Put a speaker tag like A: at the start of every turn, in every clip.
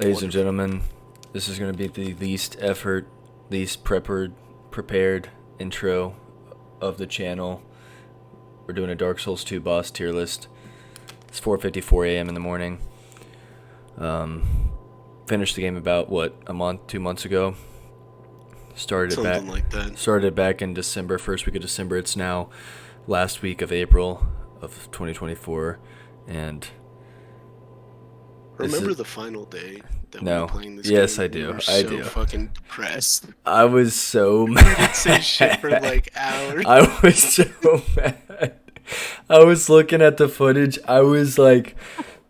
A: Ladies and gentlemen, this is going to be the least effort, least prepared intro of the channel. We're doing a Dark Souls 2 boss tier list. It's 4:54 a.m. in the morning. Finished the game about, a month, 2 months ago. Started it back in December, first week of December. It's now last week of April of 2024, and...
B: Remember the final day that we
A: No.
B: were playing this
A: Yes,
B: game?
A: I do.
B: We were
A: I
B: so
A: do.
B: fucking depressed.
A: I was so
B: We
A: mad.
B: didn't say shit for like hours.
A: I was so mad. I was looking at the footage. I was like,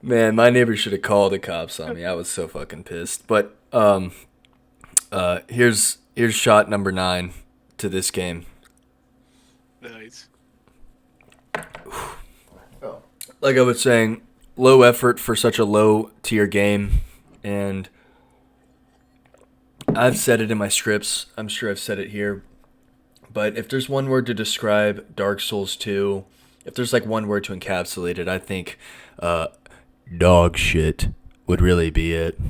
A: man, my neighbor should have called the cops on me. I was so fucking pissed. But here's shot number 9 to this game.
B: Nice.
A: Like I was saying, low effort for such a low tier game, and I've said it in my scripts. I'm sure I've said it here. But if there's one word to describe Dark Souls 2, if there's like one word to encapsulate it, I think dog shit would really be it.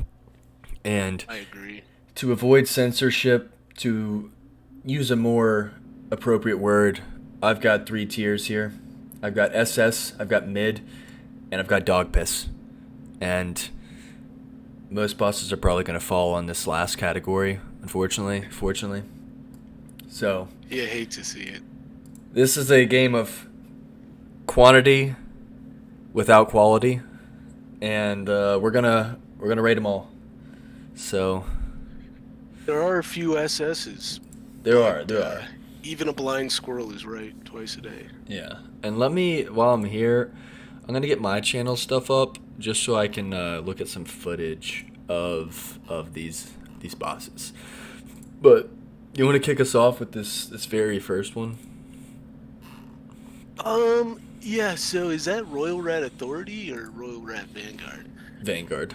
A: And
B: I agree.
A: to avoid censorship, to use a more appropriate word, I've got 3 tiers here. I've got SS, I've got mid, and I've got dog piss. And most bosses are probably going to fall on this last category, fortunately. So,
B: Yeah, hate to see it.
A: this is a game of quantity without quality, and we're gonna rate them all. So,
B: There are a few SS's.
A: there are.
B: Even a blind squirrel is right twice a day.
A: Yeah. And let me, while I'm here, I'm going to get my channel stuff up just so I can look at some footage of these bosses. But you want to kick us off with this very first one?
B: Yeah, so is that Royal Rat Authority or Royal Rat Vanguard?
A: Vanguard.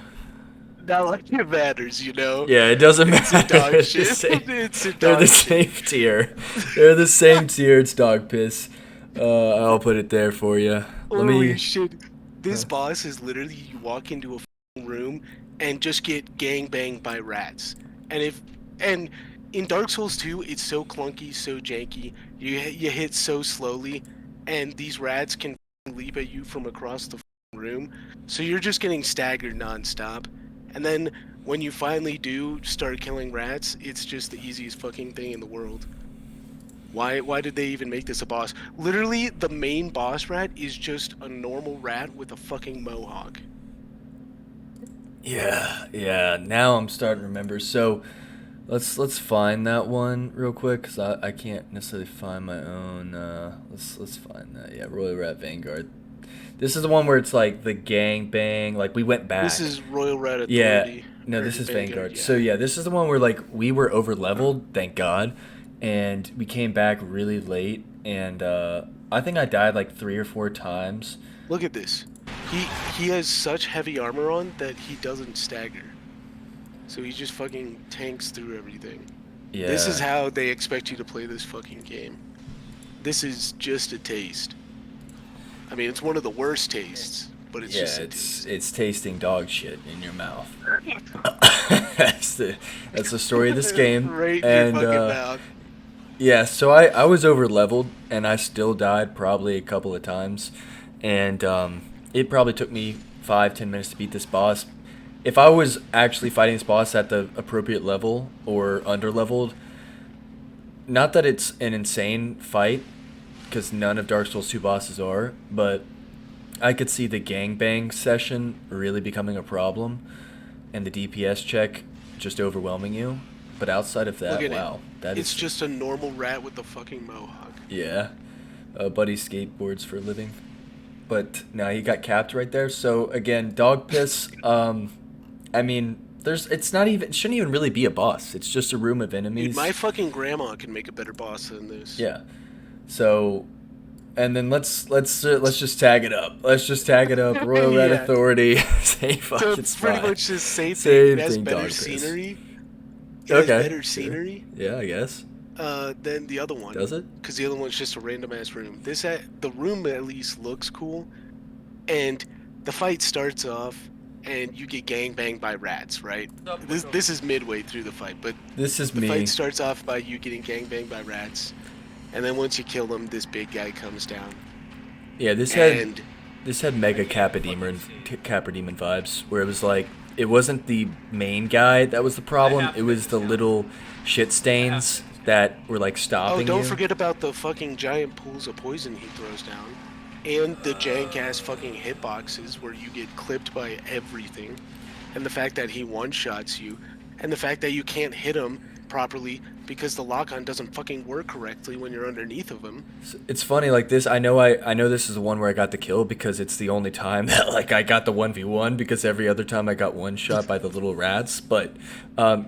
B: Not like it matters, you know?
A: Yeah, it doesn't
B: It's a
A: matter.
B: dog
A: They're
B: shit.
A: the same-
B: It's a
A: They're
B: dog
A: the
B: shit.
A: same tier. They're the same tier. It's dog piss. I'll put it there for you.
B: Holy shit. This boss is literally you walk into a room and just get gangbanged by rats. And in Dark Souls 2, it's so clunky, so janky. You hit so slowly, and these rats can leap at you from across the room. So you're just getting staggered nonstop. And then when you finally do start killing rats, it's just the easiest fucking thing in the world. Why did they even make this a boss? Literally, the main boss rat is just a normal rat with a fucking mohawk.
A: Yeah. Now I'm starting to remember. So let's find that one real quick, because I can't necessarily find my own. Let's find that. Yeah, Royal Rat Vanguard. This is the one where it's like the gang bang. Like we went back.
B: This is Royal Rat Authority.
A: Yeah. No, this is Vanguard.
B: Yeah.
A: So yeah, this is the one where like we were over leveled, thank God, and we came back really late, and I think I died like 3 or 4 times.
B: Look at this. He has such heavy armor on that he doesn't stagger. So he just fucking tanks through everything.
A: Yeah.
B: This is how they expect you to play this fucking game. This is just a taste. I mean, it's one of the worst tastes, but it's just a taste.
A: It's tasting dog shit in your mouth. that's the story of this game.
B: Right in
A: and
B: your fucking mouth.
A: yeah, so I was over leveled, and I still died probably a couple of times, and it probably took me 5-10 minutes to beat this boss. If I was actually fighting this boss at the appropriate level or under leveled, not that it's an insane fight, because none of Dark Souls 2 bosses are, but I could see the gangbang session really becoming a problem, and the DPS check just overwhelming you. But outside of that, wow,
B: It's just a normal rat with a fucking mohawk.
A: Yeah, Buddy skateboards for a living. But now he got capped right there. So again, dog piss. I mean, it shouldn't even really be a boss. It's just a room of enemies.
B: Dude, my fucking grandma can make a better boss than this.
A: Yeah. So, and then let's just tag it up. Let's just tag it up. Royal Rat Authority. Same fucking
B: So it's pretty
A: spot.
B: much the same thing.
A: Same
B: It has
A: thing,
B: better
A: dog piss.
B: scenery. It has better scenery.
A: Yeah, I guess.
B: Than the other one.
A: Does it?
B: Because the other one's just a random ass room. The room at least looks cool, and the fight starts off and you get gangbanged by rats, right? This is midway through the fight, but
A: This is
B: the fight
A: me.
B: starts off by you getting gangbanged by rats, and then once you kill them, this big guy comes down,
A: Yeah,
B: and
A: this had mega Capra Demon vibes, where it was like it wasn't the main guy that was the problem. It was the little shit stains that were like
B: oh,
A: stopping
B: don't
A: you.
B: forget about the fucking giant pools of poison he throws down, and the jank ass fucking hitboxes where you get clipped by everything, and the fact that he one shots you, and the fact that you can't hit him properly because the lock on doesn't fucking work correctly when you're underneath of him.
A: It's funny like this. I know this is the one where I got the kill because it's the only time that like I got the 1v1 because every other time I got one shot by the little rats. But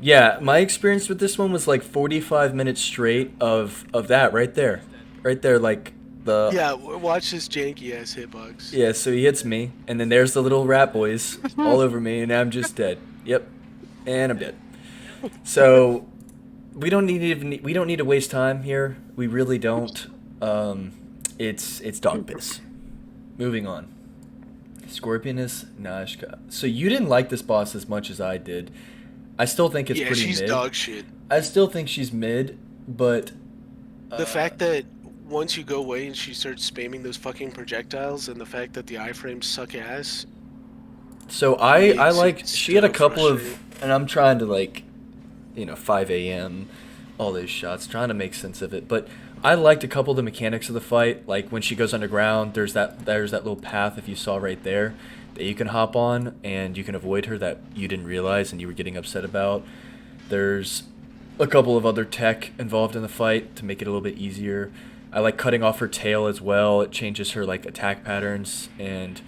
A: yeah, my experience with this one was like 45 minutes straight of that right there like the
B: Yeah, watch this janky ass hitbox.
A: yeah. So he hits me, and then there's the little rat boys all over me, and I'm just dead. Yep, and I'm dead. So we don't need to waste time here. We really don't. It's dog piss. Moving on. Scorpionus Nashka. So you didn't like this boss as much as I did. I still think it's
B: Yeah,
A: pretty
B: she's
A: mid.
B: dog shit.
A: I still think she's mid, but
B: The fact that once you go away and she starts spamming those fucking projectiles, and the fact that the iframes suck ass,
A: so I
B: makes
A: like
B: it
A: she had a
B: so
A: couple of,
B: frustrating.
A: and I'm trying to like, 5 a.m. all those shots, trying to make sense of it. But I liked a couple of the mechanics of the fight. Like when she goes underground, there's that little path if you saw right there that you can hop on and you can avoid her that you didn't realize and you were getting upset about. There's a couple of other tech involved in the fight to make it a little bit easier. I like cutting off her tail as well. It changes her like attack patterns, and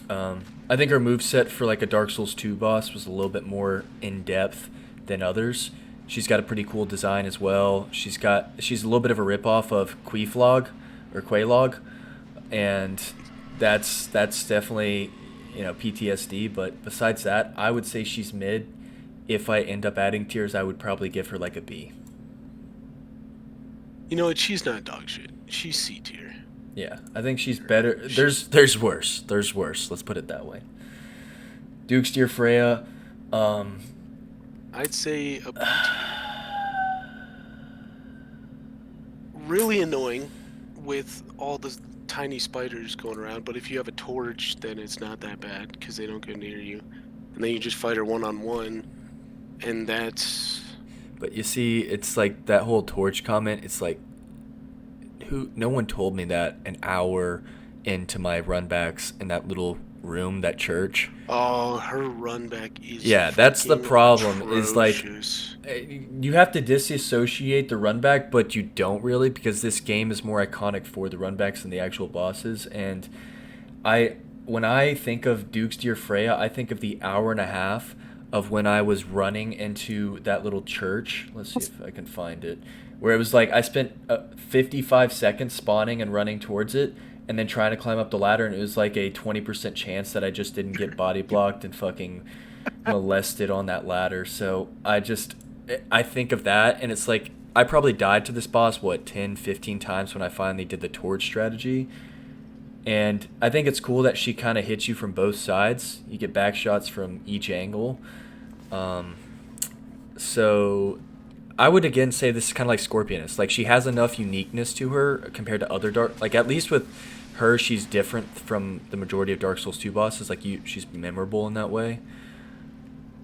A: I think her moveset for like a Dark Souls 2 boss was a little bit more in depth than others. She's got a pretty cool design as well. She's a little bit of a ripoff of Queeflog or Quaylog, and that's definitely PTSD. But besides that, I would say she's mid. If I end up adding tiers, I would probably give her like a B.
B: You know what? She's not dog shit. She's C tier.
A: Yeah, I think she's better. There's worse. There's worse. Let's put it that way. Duke's Dear Freya.
B: I'd say a B tier. Really annoying with all the tiny spiders going around, but if you have a torch, then it's not that bad because they don't go near you. And then you just fight her one-on-one, and that's...
A: But you see, it's like that whole torch comment. It's like, no one told me that an hour into my runbacks in that little room, that church.
B: Oh, her run back is
A: Yeah, that's the problem. Is like
B: atrocious.
A: you have to disassociate the runback, but you don't really because this game is more iconic for the runbacks than the actual bosses. And when I think of Duke's Dear Freya, I think of the hour and a half of when I was running into that little church. Let's see if I can find it. Where it was like I spent 55 seconds spawning and running towards it, and then trying to climb up the ladder, and it was like a 20% chance that I just didn't get body blocked and fucking molested on that ladder. So I think of that, and it's like I probably died to this boss 10, 15 times when I finally did the torch strategy. And I think it's cool that she kind of hits you from both sides. You get back shots from each angle. So I would again say this is kind of like Scorpionus. Like she has enough uniqueness to her compared to other like at least with her, she's different from the majority of Dark Souls 2 bosses. Like she's memorable in that way.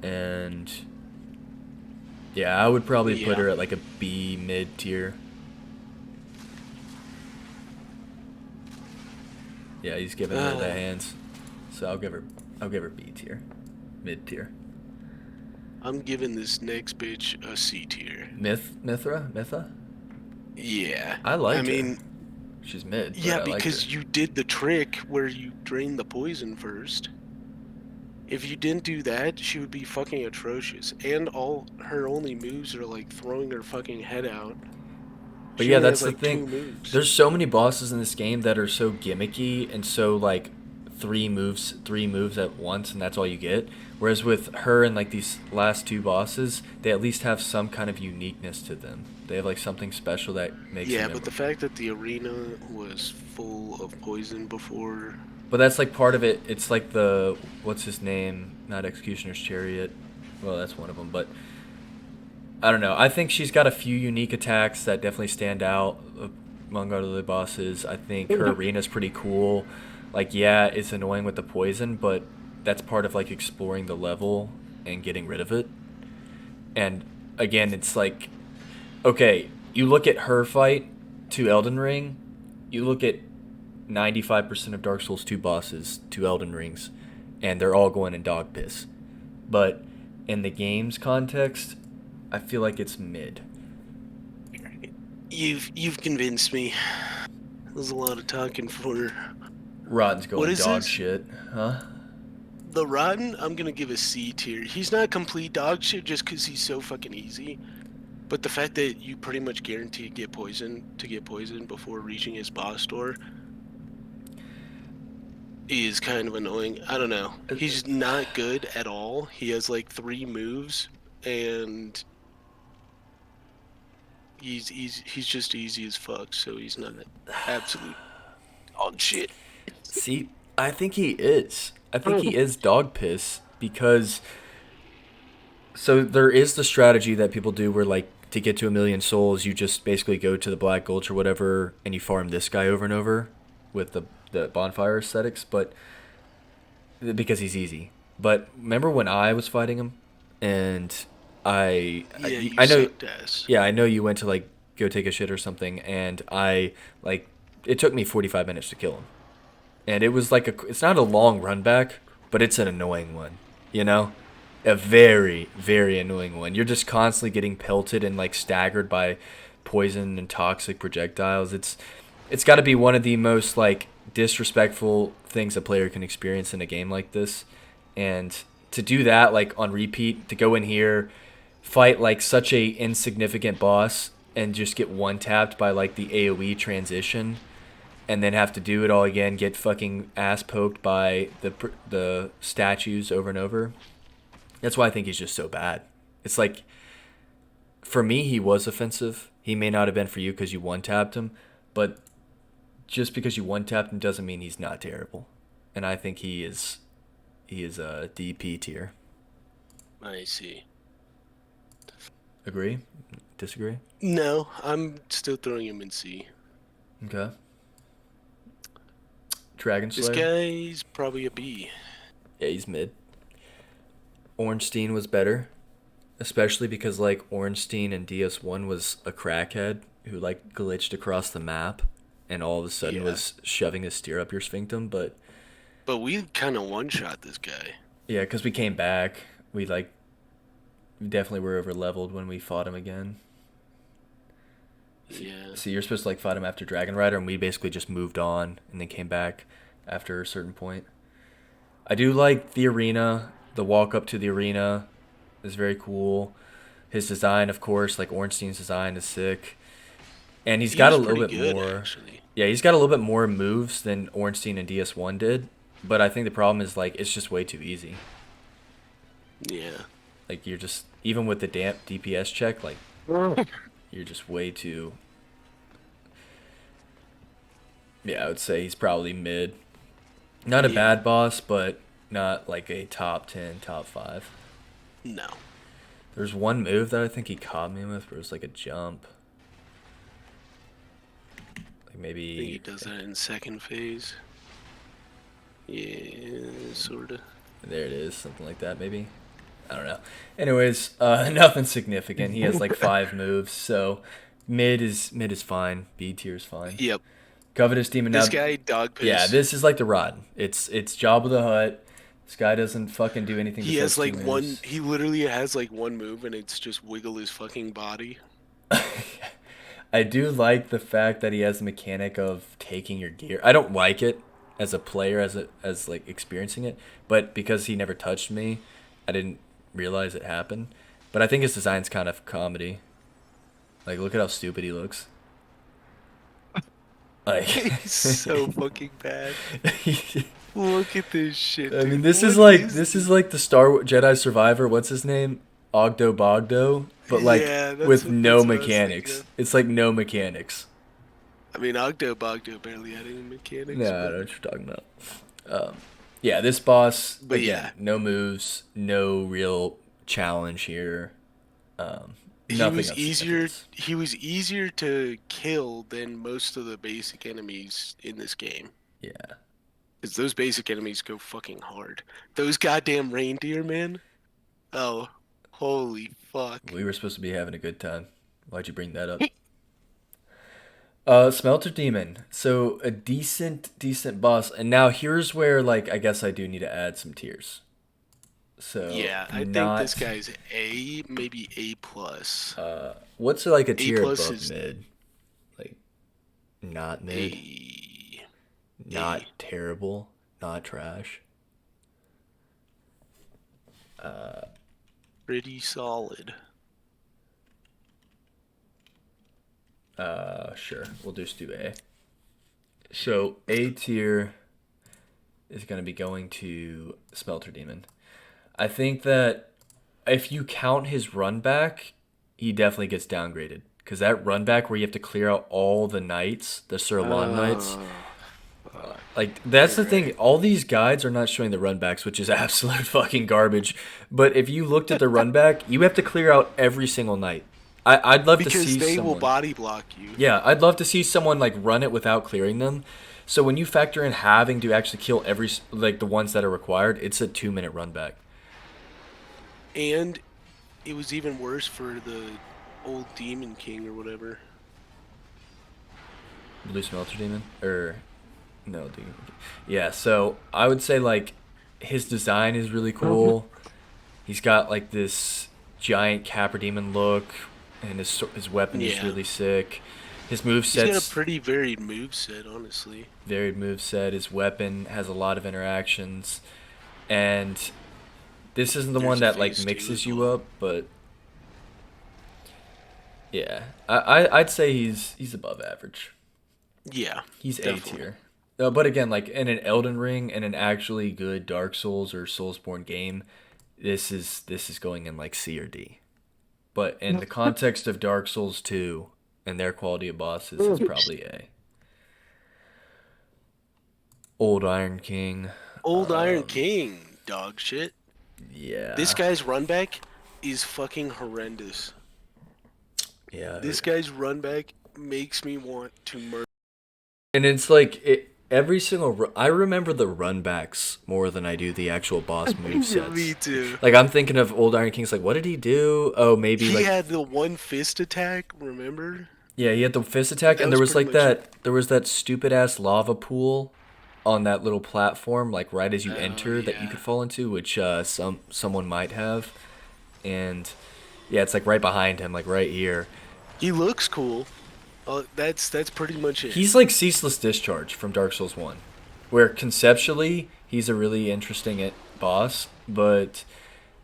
A: And yeah, I would probably put her at like a B mid tier. Yeah, he's giving her the hands. So I'll give her B tier. Mid tier.
B: I'm giving this next bitch a C tier.
A: Mitha?
B: Yeah.
A: I like her.
B: mean,
A: She's mid.
B: yeah,
A: but I
B: because
A: like her.
B: you did the trick where you drain the poison first. If you didn't do that, she would be fucking atrocious. And all her only moves are like throwing her fucking head out.
A: But
B: She
A: yeah,
B: only
A: that's
B: has,
A: the
B: like,
A: thing.
B: 2 moves.
A: There's so many bosses in this game that are so gimmicky and so like three moves at once, and that's all you get. Whereas with her and like these last 2 bosses, they at least have some kind of uniqueness to them. They have like something special that makes them
B: Yeah, but the fact that the arena was full of poison before
A: But that's like part of it. It's like the what's his name? Not Executioner's Chariot. Well, that's one of them. But I don't know. I think she's got a few unique attacks that definitely stand out among other bosses. I think her arena's pretty cool. Like, yeah, it's annoying with the poison, but that's part of like exploring the level and getting rid of it. And again, it's like, okay, you look at her fight to Elden Ring, you look at 95% of Dark Souls 2 bosses to Elden Rings, and they're all going in dog piss. But in the game's context, I feel like it's mid.
B: You've convinced me. There's a lot of talking for.
A: Rodden's
B: What
A: going
B: is
A: dog
B: this?
A: shit, huh?
B: The Rotten, I'm gonna give a C tier. He's not complete dog shit just because he's so fucking easy. But the fact that you pretty much guarantee to get poisoned before reaching his boss door is kind of annoying. I don't know. He's not good at all. He has like 3 moves, and he's just easy as fuck. So he's not absolute dog shit.
A: See, I think he is. I think he is dog piss because so there is the strategy that people do where like to get to 1,000,000 souls, you just basically go to the Black Gulch or whatever and you farm this guy over and over with the bonfire aesthetics, but because he's easy. But remember when I was fighting him and
B: Yeah, you
A: I know
B: sucked ass.
A: yeah, I know you went to like go take a shit or something and I like it took me 45 minutes to kill him. And it was like it's not a long run back, but it's an annoying one, you know? A very, very annoying one. You're just constantly getting pelted and like staggered by poison and toxic projectiles. It's got to be one of the most like disrespectful things a player can experience in a game like this. And to do that like on repeat, to go in here, fight like such a insignificant boss and just get one tapped by like the AoE transition and then have to do it all again, get fucking ass poked by the statues over and over. That's why I think he's just so bad. It's like, for me, he was offensive. He may not have been for you because you one tapped him, but just because you one tapped him doesn't mean he's not terrible. And I think he is a DP tier.
B: I see.
A: Agree? Disagree?
B: No, I'm still throwing him in C.
A: Okay. Dragon
B: This
A: Slayer?
B: guy's probably a B.
A: Yeah, he's mid. Ornstein was better, especially because like Ornstein in DS1 was a crackhead who like glitched across the map and all of a sudden
B: Yeah.
A: was shoving a steer up your sphinctum. But
B: But we kind of one-shot this guy.
A: yeah, because we came back, we definitely were over leveled when we fought him again.
B: Yeah.
A: So you're supposed to like fight him after Dragon Rider, and we basically just moved on and then came back after a certain point. I do like the arena. The walk up to the arena is very cool. His design, of course, like Ornstein's design, is sick. And he's
B: He
A: got a
B: was
A: little
B: pretty
A: bit
B: good,
A: more.
B: actually.
A: Yeah, he's got a little bit more moves than Ornstein and DS1 did. But I think the problem is like it's just way too easy.
B: Yeah.
A: Like you're just even with the damp DPS check, like you're just way too. Yeah, I would say he's probably mid. Not a
B: Yeah.
A: bad boss, but not like a top 10, top 5.
B: No.
A: There's one move that I think he caught me with, where it was like a jump. Like
B: I think he
A: maybe.
B: does that in second phase. Yeah, sorta.
A: There it is, something like that, maybe. I don't know. Anyways, nothing significant. He has like 5 moves, so mid is fine. B tier is fine.
B: Yep.
A: Covetous Demon
B: This
A: now.
B: guy, dog piss.
A: Yeah, this is like the Rod. It's Jabba the Hutt. This guy doesn't fucking do anything.
B: He has
A: besides
B: like
A: two
B: one.
A: moves.
B: He literally has like one move, and it's just wiggle his fucking body.
A: I do like the fact that he has the mechanic of taking your gear. I don't like it as a player, as like experiencing it, but because he never touched me, I didn't realize it happened. But I think his design's kind of comedy. Like, look at how stupid he looks. Like,
B: He's so fucking bad. Look at this shit.
A: I
B: Dude.
A: mean, this is
B: What
A: like the Jedi Survivor. What's his name? Ogdo Bogdo, but like
B: Yeah,
A: with no
B: that's what I was
A: mechanics.
B: thinking.
A: It's like no mechanics.
B: I mean, Ogdo Bogdo barely had any mechanics.
A: No, I don't know
B: but
A: what you're talking about. Yeah, this boss
B: But
A: again,
B: yeah,
A: no moves, no real challenge here.
B: he
A: Nothing
B: was
A: of
B: easier.
A: significance.
B: He was easier to kill than most of the basic enemies in this game.
A: Yeah,
B: Because those basic enemies go fucking hard. Those goddamn reindeer, man. Oh, holy fuck.
A: we were supposed to be having a good time. Why'd you bring that up? Smelter Demon. So a decent boss. And now here's where, like, I guess I do need to add some tiers. So
B: Yeah, I think this
A: not.
B: guy's A, maybe A plus.
A: What's like a
B: A
A: tier
B: plus
A: above
B: is
A: mid? Like not mid,
B: A.
A: not
B: A.
A: terrible, not trash.
B: Pretty solid.
A: Sure. We'll just do A. So A tier is going to be going to Smelter Demon. I think that if you count his run back, he definitely gets downgraded. Because that run back where you have to clear out all the knights, the Sir Lon knights,
B: Oh, fuck.
A: like that's
B: You're
A: the thing.
B: right.
A: All these guides are not showing the run backs, which is absolute fucking garbage. But if you looked at the run back, you have to clear out every single night. I'd love to
B: Because
A: see
B: they will
A: someone.
B: body block you.
A: Yeah, I'd love to see someone like run it without clearing them. So when you factor in having to actually kill like the ones that are required, it's a 2 minute run back.
B: And it was even worse for the old Demon King or whatever.
A: Blue Smelter Demon or no Demon. Yeah, so I would say like his design is really cool. He's got like this giant Capra Demon look, and his weapon is
B: Yeah.
A: really sick. His move
B: He's got a
A: set's
B: pretty varied move set, honestly.
A: varied move set. His weapon has a lot of interactions, and this isn't the one
B: There's a
A: that like
B: phase 2
A: mixes
B: as
A: you
B: well.
A: up, but yeah, I'd say he's above average.
B: Yeah,
A: He's A
B: definitely.
A: tier. But again, like in an Elden Ring and an actually good Dark Souls or Soulsborne game, this is going in like C or D. But in the context of Dark Souls 2 and their quality of bosses, it's probably A. Old Iron King.
B: Old Iron King, dog shit. This
A: Yeah.
B: guy's run back is fucking horrendous.
A: Yeah.
B: This guy's run back makes me want to murder.
A: And it's like every single I remember the runbacks more than I do the actual boss move
B: Me
A: sets.
B: too.
A: Like I'm thinking of Old Iron King's like what did he do? Oh, maybe
B: He
A: like
B: had the one fist attack, remember?
A: yeah, he had the fist attack
B: That
A: and there
B: was
A: was
B: pretty
A: like
B: much it.
A: that stupid ass lava pool on that little platform like right as you
B: Oh,
A: enter that you
B: yeah.
A: could fall into which someone might have. And yeah, it's like right behind him like right here.
B: He looks cool. That's pretty much it.
A: He's like Ceaseless Discharge from Dark Souls 1, where conceptually he's a really interesting boss, but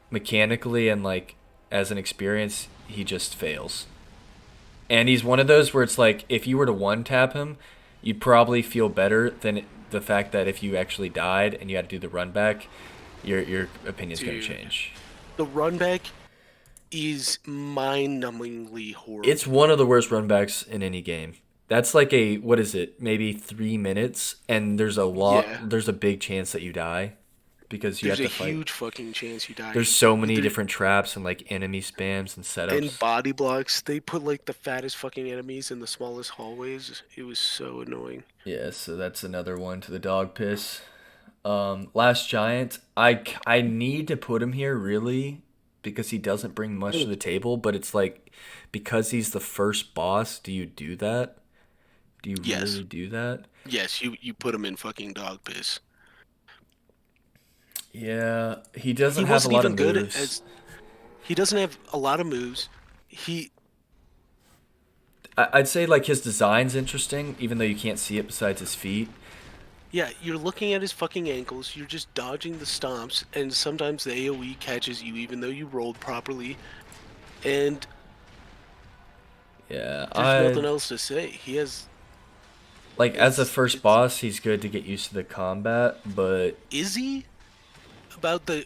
A: mechanically and like as an experience, he just fails. And he's one of those where it's like if you were to one tap him, you'd probably feel better than the fact that if you actually died and you had to do the run back, your opinion's gonna
B: Dude,
A: change.
B: the run back is mind-numbingly horrible.
A: It's one of the worst runbacks in any game. That's like a what is it? Maybe 3 minutes, and
B: Yeah.
A: there's a big chance that you die because you
B: There's
A: have
B: a
A: to fight.
B: huge fucking chance you die.
A: There's so many
B: There,
A: different traps and like enemy spams and
B: and
A: setups.
B: body blocks. They put like the fattest fucking enemies in the smallest hallways. It was so annoying.
A: Yeah, so that's another one to the dog piss. Last Giant, I need to put him here really because he doesn't bring much to the table, but it's like because he's the first boss, do you do that? Do you
B: Yes.
A: really do that?
B: Yes, you put him in fucking dog piss.
A: Yeah, he
B: He
A: doesn't have a
B: wasn't
A: lot of
B: even good
A: moves.
B: as he doesn't have a lot of moves. He
A: I'd say like his design's interesting, even though you can't see it besides his feet.
B: Yeah, you're looking at his fucking ankles, you're just dodging the stomps, and sometimes the AoE catches you even though you rolled properly, and
A: Yeah,
B: there's nothing
A: I
B: else to say. He has
A: like as a first
B: it's
A: boss, he's good to get used to the combat, but
B: is he about the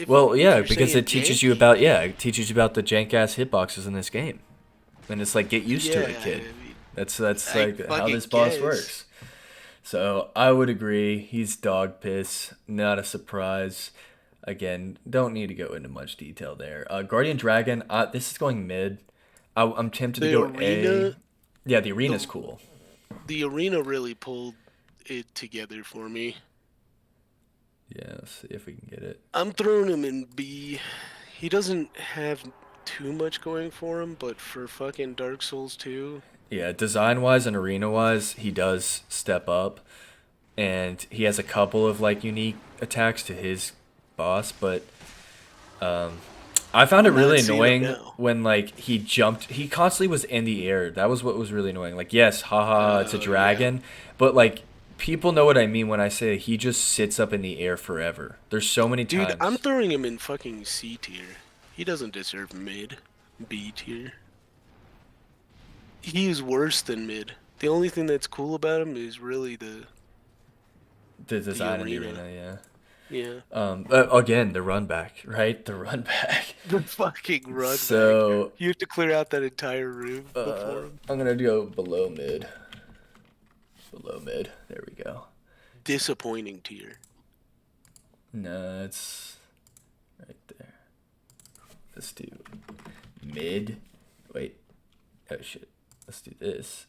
A: well,
B: if
A: yeah,
B: you're
A: because
B: saying
A: it teaches
B: jank?
A: you about it teaches you about the jank ass hitboxes in this game, and it's like get used to
B: Yeah,
A: it, kid.
B: I mean,
A: That's
B: I
A: like how
B: fucking
A: this boss
B: guess.
A: works. So I would agree. He's dog piss. Not a surprise. Again, don't need to go into much detail there. Guardian Dragon. This is going mid. I'm tempted to
B: The
A: go A.
B: arena,
A: Yeah, the arena's
B: the
A: cool.
B: the arena really pulled it together for me.
A: Yeah, let's see if we can get it.
B: I'm throwing him in B. He doesn't have too much going for him, but for fucking Dark Souls 2,
A: Yeah, design wise and arena wise, he does step up, and he has a couple of like unique attacks to his boss. But I found it
B: I'm
A: really
B: not seeing him
A: annoying
B: now.
A: when like he jumped. He constantly was in the air. That was what was really annoying. Like, yes, haha, it's a
B: Yeah.
A: dragon, but like people know what I mean when I say he just sits up in the air forever. There's so many
B: Dude, I'm
A: times.
B: throwing him in fucking C tier. He doesn't deserve mid. B tier. He is worse than mid. The only thing that's cool about him is really
A: The
B: the
A: design in the
B: arena.
A: arena, yeah.
B: Yeah.
A: Again, the run back, right? The run back.
B: The fucking run back.
A: So
B: You have to clear out that entire room before him.
A: I'm gonna go below mid. Below mid. There we go.
B: Disappointing tier.
A: No, it's right there. Let's do mid. Wait. Oh shit. Let's do this.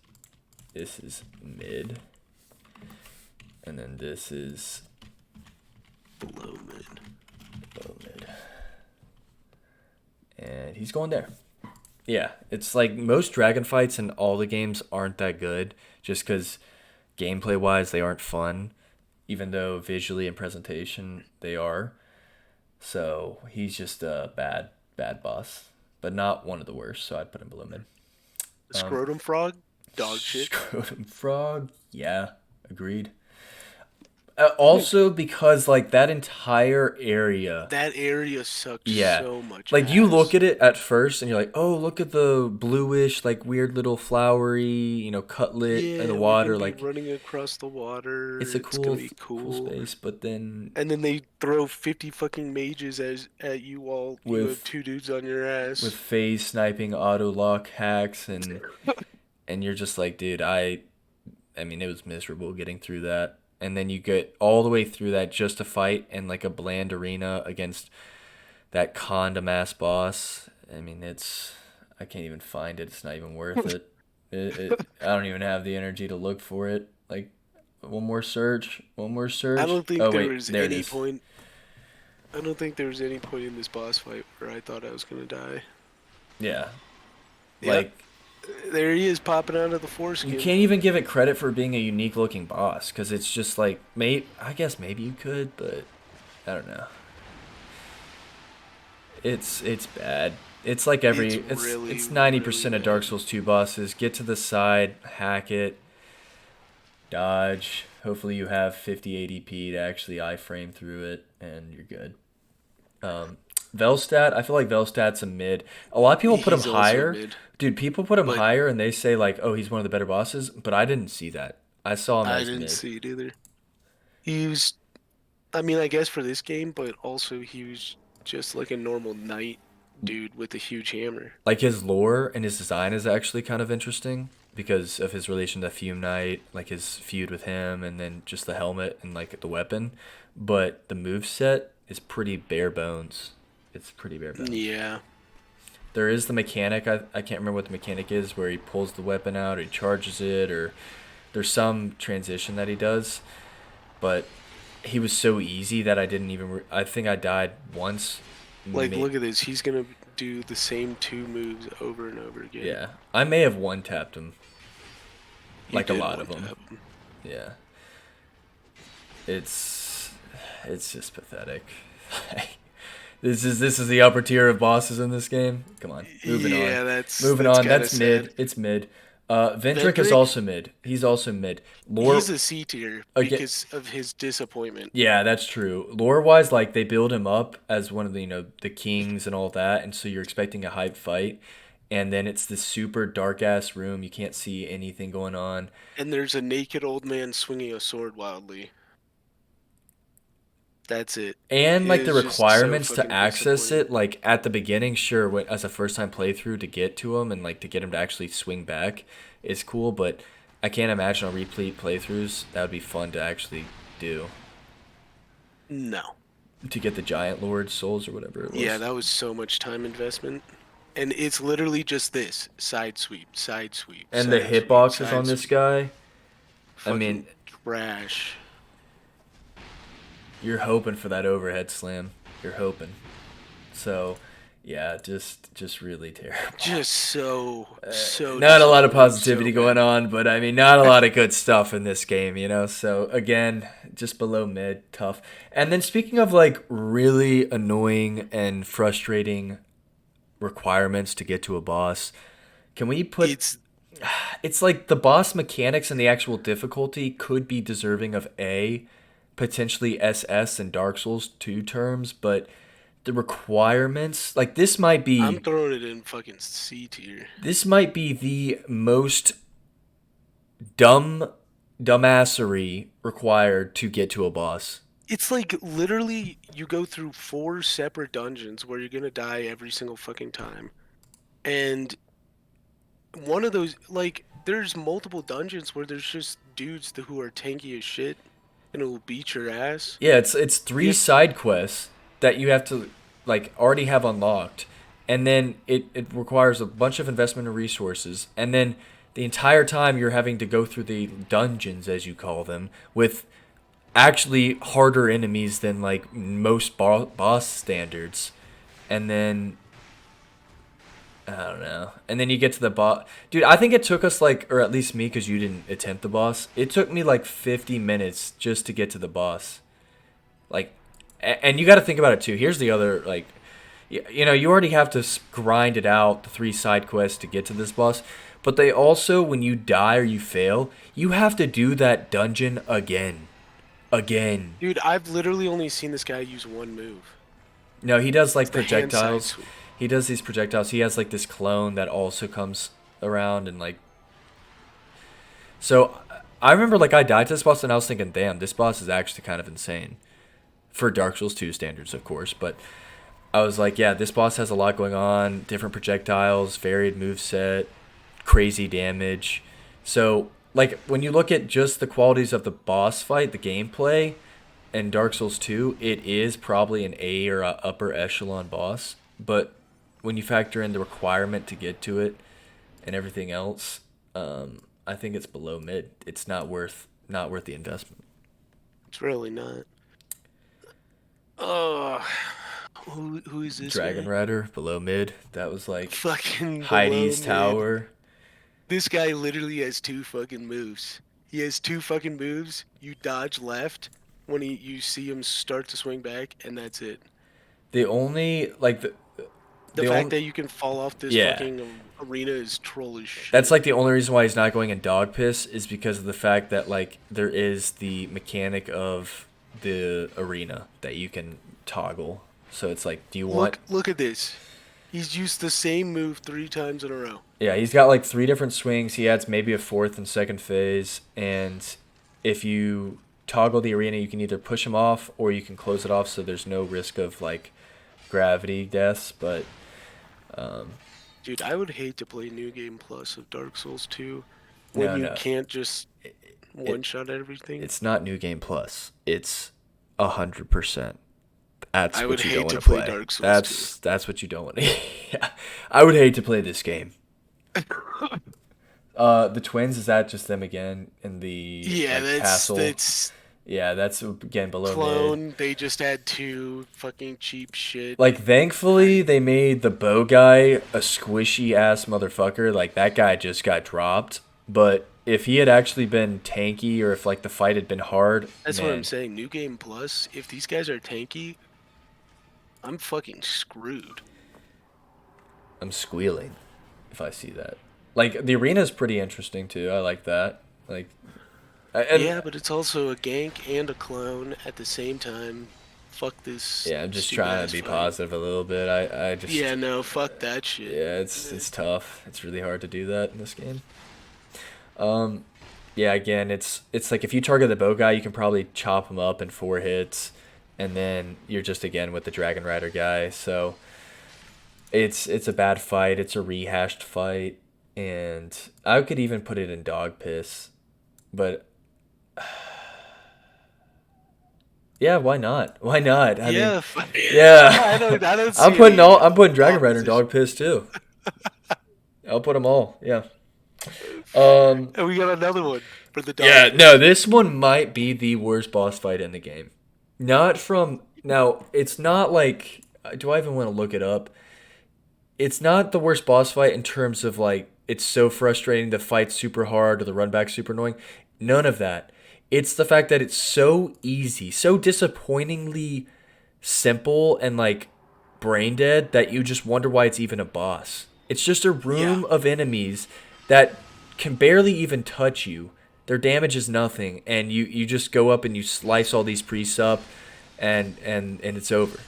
A: This is mid. And then this is
B: Below mid.
A: below mid. And he's going there. Yeah, it's like most dragon fights in all the games aren't that good just because gameplay wise they aren't fun, even though visually and presentation they are. So he's just a bad boss, but not one of the worst. So I'd put him below mid.
B: Scrotum frog? Dog shit.
A: Scrotum frog, yeah, agreed. Also because like that entire area,
B: That area sucks
A: yeah,
B: so much
A: like you look
B: ass.
A: at it at first and you're like, oh, look at the bluish, like weird little flowery, cutlet in the
B: Yeah, we're
A: water.
B: gonna be
A: Like
B: running across the
A: it's
B: water.
A: a
B: It's gonna
A: cool,
B: be
A: cool
B: cool.
A: space, but then
B: And then they throw 50 fucking mages at you while you have
A: with
B: two dudes on your ass.
A: phase sniping, auto lock hacks, and you're just like, dude, I mean, it was miserable getting through that. And then you get all the way through that just to fight in like a bland arena against that condom ass boss. I mean, I can't even find it. It's not even worth it. I don't even have the energy to look for it. Like, one more search, one more
B: I
A: search.
B: don't think
A: Oh
B: there
A: wait,
B: was
A: there it
B: any
A: is.
B: point. I don't think there was any point in this boss fight where I thought I was gonna die.
A: Yeah,
B: Yep,
A: like
B: there he is popping out of the
A: you
B: foreskin.
A: can't even give it credit for being a unique looking boss because it's just like, I guess maybe you could, but I don't know. It's bad. It's like
B: It's
A: every
B: really,
A: it's
B: really
A: 90% of Dark
B: bad.
A: Souls 2 bosses. Get to the side, hack it, dodge. Hopefully you have 50 ADP to actually iframe through it, and you're good. Velstat, I feel like Velstat's a mid. A lot of people put him
B: He's also
A: higher.
B: mid,
A: Dude, people put him
B: but
A: higher and they say like, "Oh, he's one of the better bosses," but I didn't see that. I saw him
B: I
A: as
B: didn't
A: mid.
B: see it either. He was, I mean, I guess for this game, but also he was just like a normal knight dude with a huge hammer.
A: Like his lore and his design is actually kind of interesting because of his relation to Fume Knight, like his feud with him, and then just the helmet and like the weapon. But the move set is pretty bare bones. It's pretty bare bones.
B: Yeah,
A: There is the mechanic. I can't remember what the mechanic is where he pulls the weapon out or he charges it or there's some transition that he does. But he was so easy that I didn't even. I think I died once.
B: like look at this. He's gonna do the same two moves over and over again.
A: Yeah, I may have one tapped him,
B: You
A: like a
B: did
A: lot
B: one
A: of them.
B: tap.
A: Yeah, it's it's just pathetic. This is the upper tier of bosses in this game. Come on, moving on,
B: Yeah, that's
A: moving
B: that's
A: on.
B: kind of
A: That's
B: sad.
A: mid. It's mid. Ventric is
B: Vendrick,
A: also mid. He's also mid.
B: he's
A: Lore
B: a C tier
A: again.
B: because of his disappointment.
A: Yeah, that's true. Lore wise, like they build him up as one of the the kings and all that, and so you're expecting a hype fight, and then it's this super dark ass room. You can't see anything going on.
B: And there's a naked old man swinging a sword wildly. That's it.
A: And
B: It
A: like the
B: is just so
A: requirements to
B: fucking
A: access
B: disappointing.
A: it, like at the beginning, sure, as a first time playthrough to get to him and like to get him to actually swing back is cool, but I can't imagine on replete playthroughs that would be fun to actually do
B: No.
A: to get the Giant Lord souls or whatever it
B: Yeah,
A: was.
B: that was so much time investment. And it's literally just this side sweep, side sweep,
A: And the
B: side sweep,
A: hitboxes on
B: side
A: this
B: sweep.
A: guy, I
B: Fucking
A: mean,
B: trash.
A: you're hoping for that overhead slam. You're hoping. So, yeah, just really terrible.
B: Just so
A: Not a lot of
B: disappointing, so
A: positivity going
B: bad.
A: on, but I mean, not a lot of good stuff in this game, you know? So, again, just below mid, tough. And then speaking of like really annoying and frustrating requirements to get to a boss, can we put
B: It's
A: it's like the boss mechanics and the actual difficulty could be deserving of A, potentially SS in Dark Souls 2 terms, but the requirements, like
B: I'm throwing it in fucking C tier.
A: this might be the most dumb dumbassery required to get to a boss.
B: It's like literally you go through 4 separate dungeons where you're gonna die every single fucking time. And one of those, like, there's multiple dungeons where there's just dudes who are tanky as shit and will beat your ass.
A: Yeah, it's
B: You
A: three
B: have,
A: side quests that you have to like already have unlocked, and then it requires a bunch of investment and resources, and then the entire time you're having to go through the dungeons as you call them with actually harder enemies than like most boss standards, and then I don't know. And then you get to the boss. Dude, I think it took us like, or at least me, because you didn't attempt the boss. It took me like 50 minutes just to get to the boss. Like, and you got to think about it too. Here's the other, like, you know, you already have to grind it out, the 3 side quests to get to this boss. But they also, when you die or you fail, you have to do that dungeon again. Again.
B: dude, I've literally only seen this guy use one move.
A: No, he does
B: It's
A: like
B: the hand side
A: projectiles.
B: sweep.
A: He does these projectiles. He has like this clone that also comes around and like. So I remember like I died to this boss and I was thinking, damn, this boss is actually kind of insane for Dark Souls 2 standards, of course. But I was like, yeah, this boss has a lot going on, different projectiles, varied move set, crazy damage. So like when you look at just the qualities of the boss fight, the gameplay, in Dark Souls 2, it is probably an A or a upper echelon boss. But when you factor in the requirement to get to it and everything else, I think it's below mid. It's not worth the investment.
B: It's really not. Oh, who is this
A: Dragon
B: guy?
A: Rider below mid. That was like
B: Fucking below
A: Heidi's
B: mid.
A: tower.
B: This guy literally has 2 fucking moves. He has 2 fucking moves. You dodge left when you see him start to swing back, and that's it.
A: The only like
B: The
A: the
B: fact
A: only
B: that you can fall off this
A: yeah.
B: fucking arena is troll as
A: That's
B: shit.
A: like the only reason why he's not going in dog piss is because of the fact that like there is the mechanic of the arena that you can toggle. So it's like, do you want?
B: Look at this. He's used the same move 3 times in a row.
A: Yeah, he's got like 3 different swings. He adds maybe a fourth and second phase, and if you toggle the arena, you can either push him off or you can close it off, so there's no risk of like gravity deaths. But
B: Dude, I would hate to play New Game Plus of Dark Souls 2 when
A: no,
B: you
A: no,
B: can't just
A: it,
B: one-shot everything.
A: it's not New Game Plus. It's 100%. That's
B: I would
A: what you don't
B: hate
A: want
B: to
A: to
B: play
A: play.
B: Dark Souls 2.
A: That's what you don't want to. Yeah, I would hate to play this game. The twins, is that just them again in the
B: Yeah,
A: like
B: that's
A: castle?
B: that's
A: Yeah, that's again below mid.
B: clone. They just had 2 fucking cheap shit.
A: Like, thankfully,
B: I
A: they made the bow guy a squishy ass motherfucker. Like, that guy just got dropped. But if he had actually been tanky, or if like the fight had been hard,
B: That's what I'm
A: man,
B: saying. New Game Plus. If these guys are tanky, I'm fucking screwed.
A: I'm squealing if I see that. Like, the arena is pretty interesting too. I like that. Like, and
B: Yeah, but it's also a gank and a clone at the same time. Fuck this
A: yeah, I'm just
B: stupid
A: trying to
B: ass
A: be
B: fight.
A: positive a little bit. I
B: Yeah,
A: just
B: no, fuck that shit.
A: yeah, it's tough. It's really hard to do that in this game. Um, yeah, again, it's like if you target the bow guy, you can probably chop him up in 4 hits, and then you're just again with the Dragon Rider guy. So it's a bad fight. It's a rehashed fight, and I could even put it in dog piss. But yeah, why not? Why not? I mean,
B: Yeah,
A: yeah.
B: I don't see any
A: I'm putting Dragon Rider and
B: opposition.
A: Dog Piss too. I'll put them all. Yeah. Um.
B: And we got another one for the dog
A: Yeah. No,
B: piss.
A: this one might be the worst boss fight in the game. Not from now. It's not like. Do I even want to look it up? It's not the worst boss fight in terms of like it's so frustrating, the fight's super hard or the run back super annoying. None of that. It's the fact that it's so easy, so disappointingly simple and like brain dead that you just wonder why it's even a boss. It's just a
B: Yeah,
A: room of enemies that can barely even touch you. Their damage is nothing, and you just go up and you slice all these priests up, and it's over.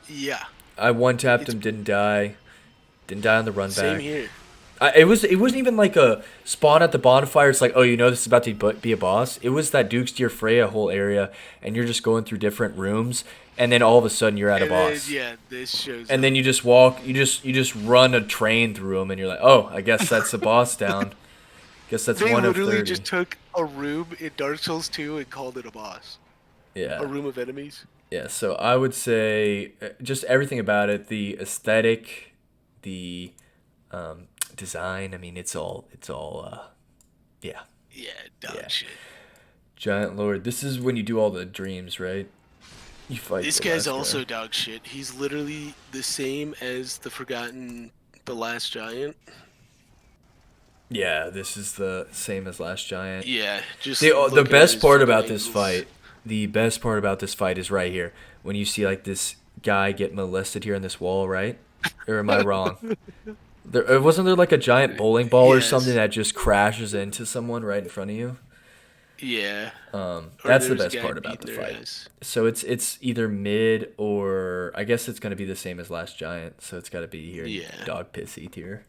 B: yeah.
A: I one tapped
B: It's
A: him, didn't die on the run
B: same
A: back.
B: here.
A: It wasn't even like a spawn at the bonfire. It's like, oh, you know this is about to be a boss. It was that Duke's Dear Freya whole area, and you're just going through different rooms, and then all of a sudden you're at a
B: And then
A: boss,
B: yeah, this shows
A: and
B: up.
A: then you just walk, you just run a train through them, and you're like, oh, I guess that's the boss down. Guess that's
B: They
A: one of
B: literally
A: 30.
B: just took a room in Dark Souls 2 and called it a boss. A
A: Yeah,
B: room of enemies.
A: yeah. So I would say just everything about it, the aesthetic, the design. I mean, it's all. Yeah,
B: Yeah, dog
A: yeah.
B: shit.
A: Giant Lord. This is when you do all the dreams, right? You fight
B: This
A: the
B: guy's
A: last guy.
B: also dog shit. He's literally the same as the last giant.
A: Yeah, this is the same as Last Giant.
B: Yeah, just
A: The
B: looking at
A: best
B: his
A: part
B: fucking
A: about this
B: ankles.
A: fight, the best part about this fight is right here. When you see like this guy get molested here in this wall, right? Or am I wrong? Wasn't there like a giant bowling ball or something
B: Yes.
A: that just crashes into someone right in front of you?
B: Yeah. Or
A: That's the
B: there's a
A: best
B: guy
A: part about
B: beating
A: the
B: their
A: fight.
B: ass.
A: So it's either mid or I guess it's gonna be the same as Last Giant. So it's got to be here in
B: Yeah.
A: dog pissy tier.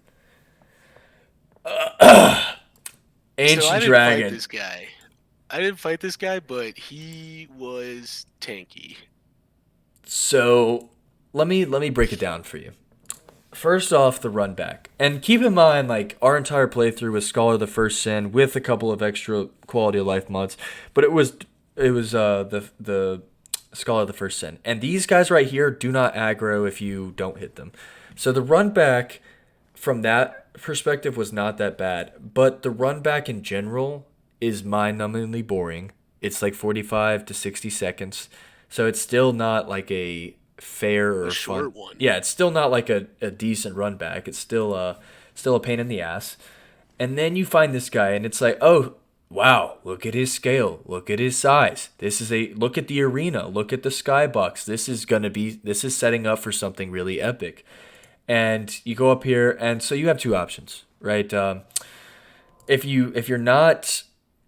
B: So I
A: Ancient
B: didn't fight
A: Dragon.
B: this guy. I didn't fight this guy, but he was tanky.
A: So let me break it down for you. First off, the run back, and keep in mind, like our entire playthrough was Scholar of the First Sin with a couple of extra quality of life mods, but it was the Scholar of the First Sin, and these guys right here do not aggro if you don't hit them. So the run back from that perspective was not that bad, but the run back in general is mind-numbingly boring. It's like 45 to 60 seconds. So it's still not like a fair
B: A
A: or fun.
B: short one.
A: Yeah, it's still not like a decent run back. It's still a pain in the ass. And then you find this guy and it's like, "Oh, wow, look at his scale. Look at his size. Look at the arena. Look at the skybox. This is setting up for something really epic." And you go up here and so you have two options, right? If you're not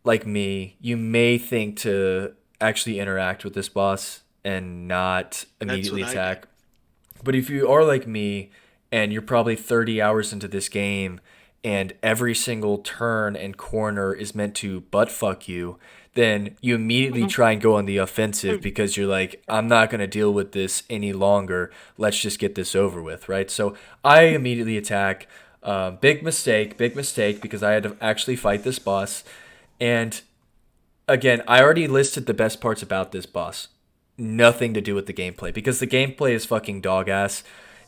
A: like me, you may think to actually interact with this boss and not
B: That's
A: immediately
B: what I did.
A: attack. But if you are like me and you're probably 30 hours into this game and every single turn and corner is meant to butt fuck you, then you immediately try and go on the offensive because you're like, I'm not going to deal with this any longer. Let's just get this over with, right? So I immediately attack. Big mistake because I had to actually fight this boss. And again, I already listed the best parts about this boss. Nothing to do with the gameplay because the gameplay is fucking dog ass.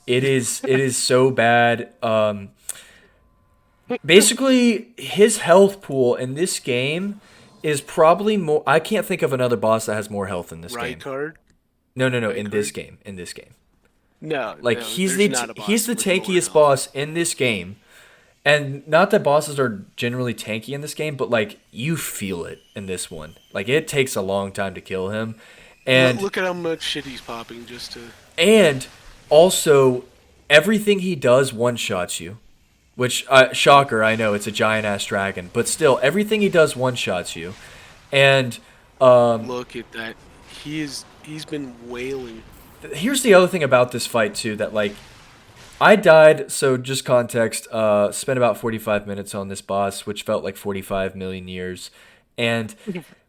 A: It is so bad. Basically, his health pool in this game is probably more. I can't think of another boss that has more health in this
B: Right
A: game.
B: card?
A: No, no, no.
B: Right
A: In this
B: card?
A: game, in this game,
B: No,
A: like
B: no, there's not a
A: he's
B: boss
A: the
B: with more
A: tankiest
B: health.
A: boss in this game. And not that bosses are generally tanky in this game, but like you feel it in this one. Like it takes a long time to kill him, and
B: Look at how much shit he's popping just to.
A: and also everything he does one shots you. Which shocker, I know it's a giant ass dragon, but still everything he does one shots you. And
B: Look at that. He's been wailing.
A: here's the other thing about this fight too that like I died, so just context, spent about 45 minutes on this boss, which felt like 45 million years. And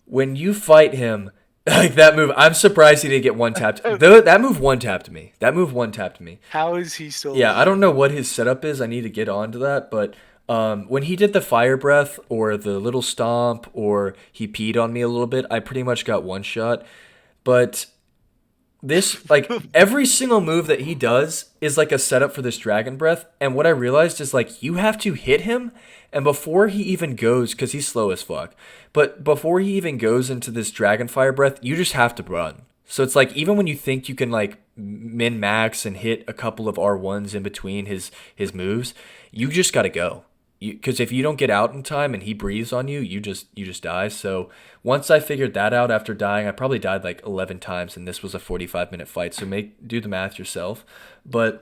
A: when you fight him, like that move, I'm surprised he didn't get one tapped. That move one tapped me. That move one tapped me.
B: How is he still
A: Yeah, I
B: alive?
A: don't know what his setup is. I need to get onto that, but When he did the fire breath or the little stomp or he peed on me a little bit, I pretty much got one shot. But this, like, every single move that he does is like a setup for this dragon breath. And what I realized is, like, you have to hit him. And before he even goes, because he's slow as fuck, but before he even goes into this dragon fire breath, you just have to run. So it's like, even when you think you can, like, min max and hit a couple of R1s in between his moves, you just got to go. Because if you don't get out in time and he breathes on you, you just die. So once I figured that out after dying, I probably died like 11 times, and this was a 45-minute fight. So do the math yourself. But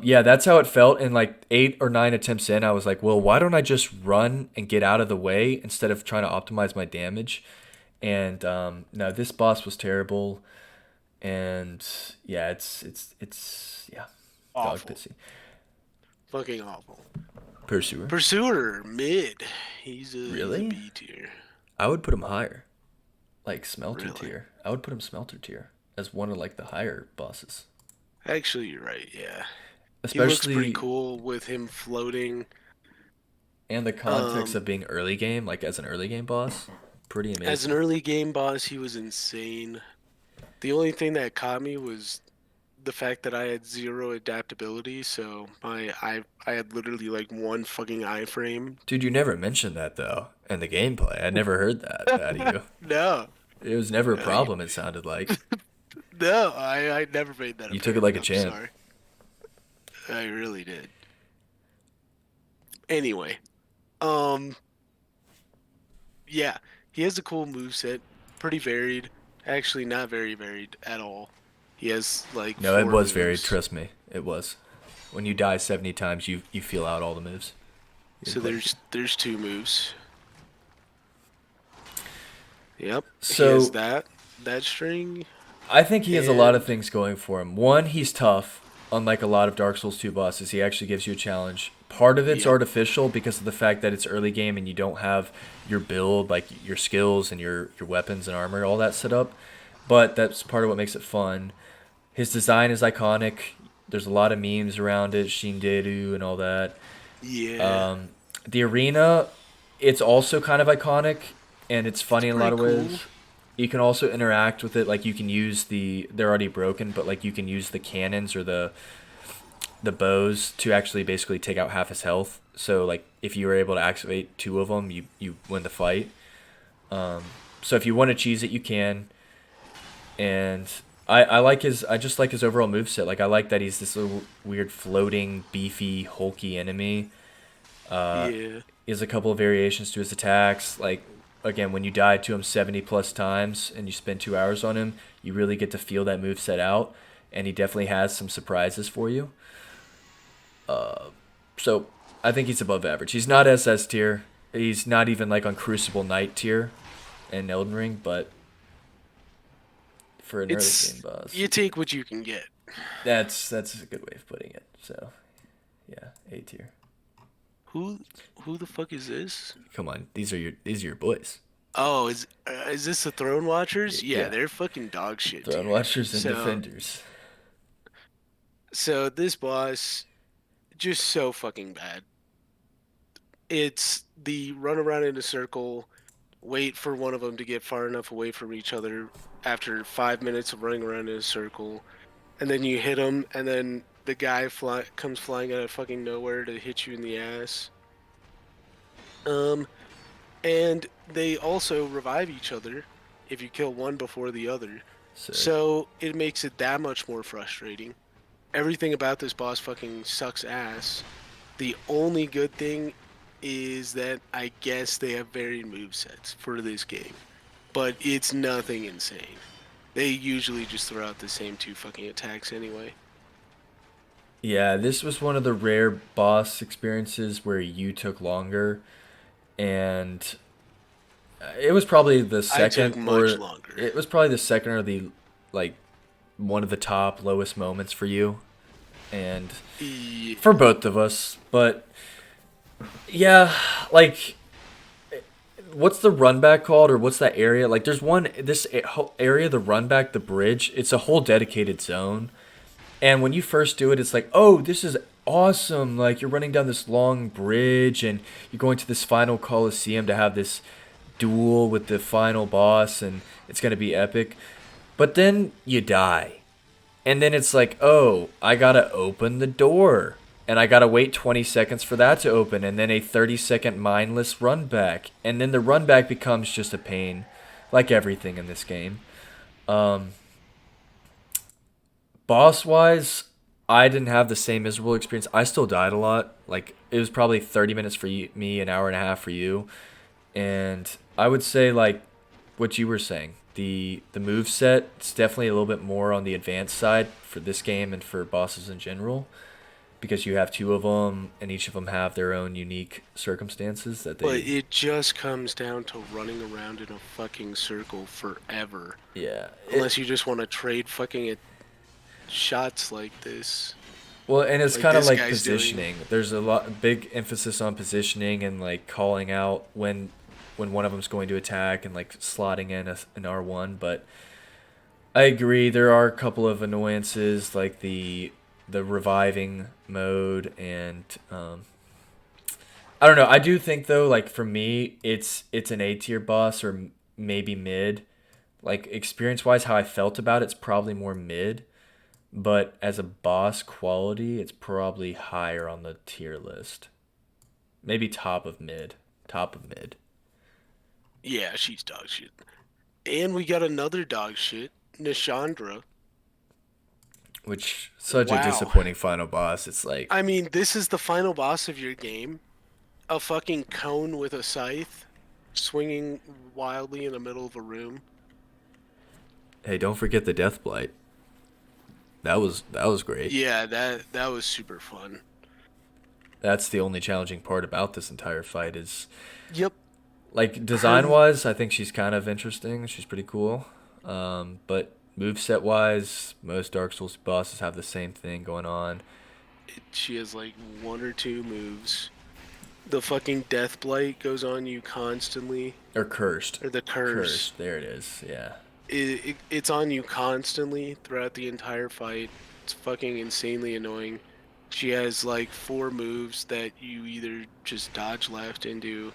A: yeah, that's how it felt. And like 8 or 9 attempts in, I was like, well, why don't I just run and get out of the way instead of trying to optimize my damage? And no, this boss was terrible. And yeah, it's yeah, dog
B: Awful.
A: pissy.
B: Fucking awful.
A: Pursuer.
B: Pursuer, mid. He's a
A: Really?
B: B tier.
A: I would put him higher, like Smelter
B: Really?
A: tier. I would put him Smelter tier as one of like the higher bosses.
B: Actually, you're right, yeah. He looks pretty
A: Especially
B: cool with him floating.
A: and the context
B: Um,
A: of being early game, like as an early game boss, pretty
B: as an
A: amazing.
B: early game boss, he was insane. The only thing that caught me was the fact that I had zero adaptability, so I had literally like one fucking iframe.
A: Dude, you never mentioned that though, and the gameplay. I never heard that out of you.
B: No,
A: It was never a
B: no, you,
A: problem. It sounded like
B: no, I never made that
A: you took it like
B: apparent.
A: a
B: I'm
A: champ.
B: sorry. I really did. Anyway, um, yeah, he has a cool moveset, pretty varied. Actually, not very varied at all. He has like
A: No, it
B: four
A: was varied.
B: moves.
A: Trust me, it was. When you die 70 times, you feel out all the moves. You
B: So
A: didn't play.
B: there's two moves. Yep, he has
A: So
B: that string,
A: I think he has a lot of
B: and
A: things going for him. One, he's tough. Unlike a lot of Dark Souls 2 bosses, he actually gives you a challenge. Part of it's
B: yep,
A: artificial because of the fact that it's early game and you don't have your build, like your skills and your weapons and armor, all that set up. But that's part of what makes it fun. His design is iconic. There's a lot of memes around it, Shinderu and all that.
B: yeah,
A: Um, the arena, it's also kind of iconic and it's
B: it's
A: funny in a lot
B: pretty
A: of
B: cool.
A: ways. You can also interact with it, like you can use they're already broken, but like you can use the cannons or the bows to actually basically take out half his health. So like if you were able to activate two of them, you win the fight. So if you want to cheese it, you can. And I just like his overall moveset. Like I like that he's this little weird floating beefy hulky enemy.
B: Yeah,
A: He has a couple of variations to his attacks. Like again, when you die to him 70 plus times and you spend 2 hours on him, you really get to feel that move set out. And he definitely has some surprises for you. So I think he's above average. He's not SS tier. He's not even like on Crucible Knight tier in Elden Ring, but for an early game
B: it's
A: boss,
B: you take what you can get.
A: that's a good way of putting it. So yeah, A tier.
B: Who who the fuck is this?
A: Come on, these are your boys.
B: Oh, is this the Throne Watchers? Yeah,
A: Yeah,
B: they're fucking dog shit
A: Throne
B: tier.
A: Watchers and
B: So
A: Defenders.
B: so this boss just so fucking bad. It's the run around in a circle, wait for one of them to get far enough away from each other after 5 minutes of running around in a circle, and then you hit him, and then the guy comes flying out of fucking nowhere to hit you in the ass. Um, and they also revive each other if you kill one before the other.
A: Sick.
B: So it makes it that much more frustrating. Everything about this boss fucking sucks ass. The only good thing is that I guess they have varied movesets for this game, but it's nothing insane. They usually just throw out the same two fucking attacks anyway.
A: Yeah, this was one of the rare boss experiences where you took longer, and it was probably the
B: I took
A: second,
B: much
A: or
B: longer.
A: it was probably the second or the like one of the top lowest moments for you, and
B: Yeah.
A: for both of us. But yeah, like what's the run back called, or what's that area? Like there's one this whole area, the run back, the bridge. It's a whole dedicated zone. And when you first do it, it's like, oh, this is awesome. Like you're running down this long bridge and you're going to this final coliseum to have this duel with the final boss, and it's gonna be epic. But then you die. And then it's like, oh, I gotta open the door. And I gotta wait 20 seconds for that to open, and then a 30-second mindless run back. And then the run back becomes just a pain, like everything in this game. Um, Boss wise, I didn't have the same miserable experience. I still died a lot. Like, it was probably 30 minutes for me, an hour and a half for you. And I would say, like, what you were saying. The move set is definitely a little bit more on the advanced side for this game and for bosses in general, because you have two of them and each of them have their own unique circumstances that
B: But
A: they.
B: it just comes down to running around in a fucking circle forever.
A: Yeah.
B: Unless you just want to trade fucking shots like this.
A: Well, and it's
B: Like
A: kind of
B: this
A: like
B: guy's doing.
A: positioning. There's a lot big emphasis on positioning and like calling out when one of them's going to attack and like slotting in an R1. But I agree, there are a couple of annoyances like the reviving mode and I don't know. I do think though, like for me, it's an A tier boss or maybe mid. Like experience wise, how I felt about it's probably more mid. But as a boss quality, it's probably higher on the tier list. Maybe top of mid. Top of mid.
B: Yeah, she's dog shit. And we got another dog shit, Nishandra.
A: Which such a
B: Wow.
A: disappointing final boss. It's like,
B: I mean, this is the final boss of your game. A fucking cone with a scythe swinging wildly in the middle of a room.
A: hey, don't forget the death blight. That was great.
B: Yeah, that was super fun.
A: That's the only challenging part about this entire fight is
B: Yep.
A: like design
B: Her
A: wise, I think she's kind of interesting. She's pretty cool. But moveset wise, most Dark Souls bosses have the same thing going on.
B: she has like one or two moves. The fucking death blight goes on you constantly,
A: Or cursed.
B: or the curse.
A: Cursed. There it is. Yeah.
B: It's on you constantly throughout the entire fight. It's fucking insanely annoying. She has like four moves that you either just dodge left into,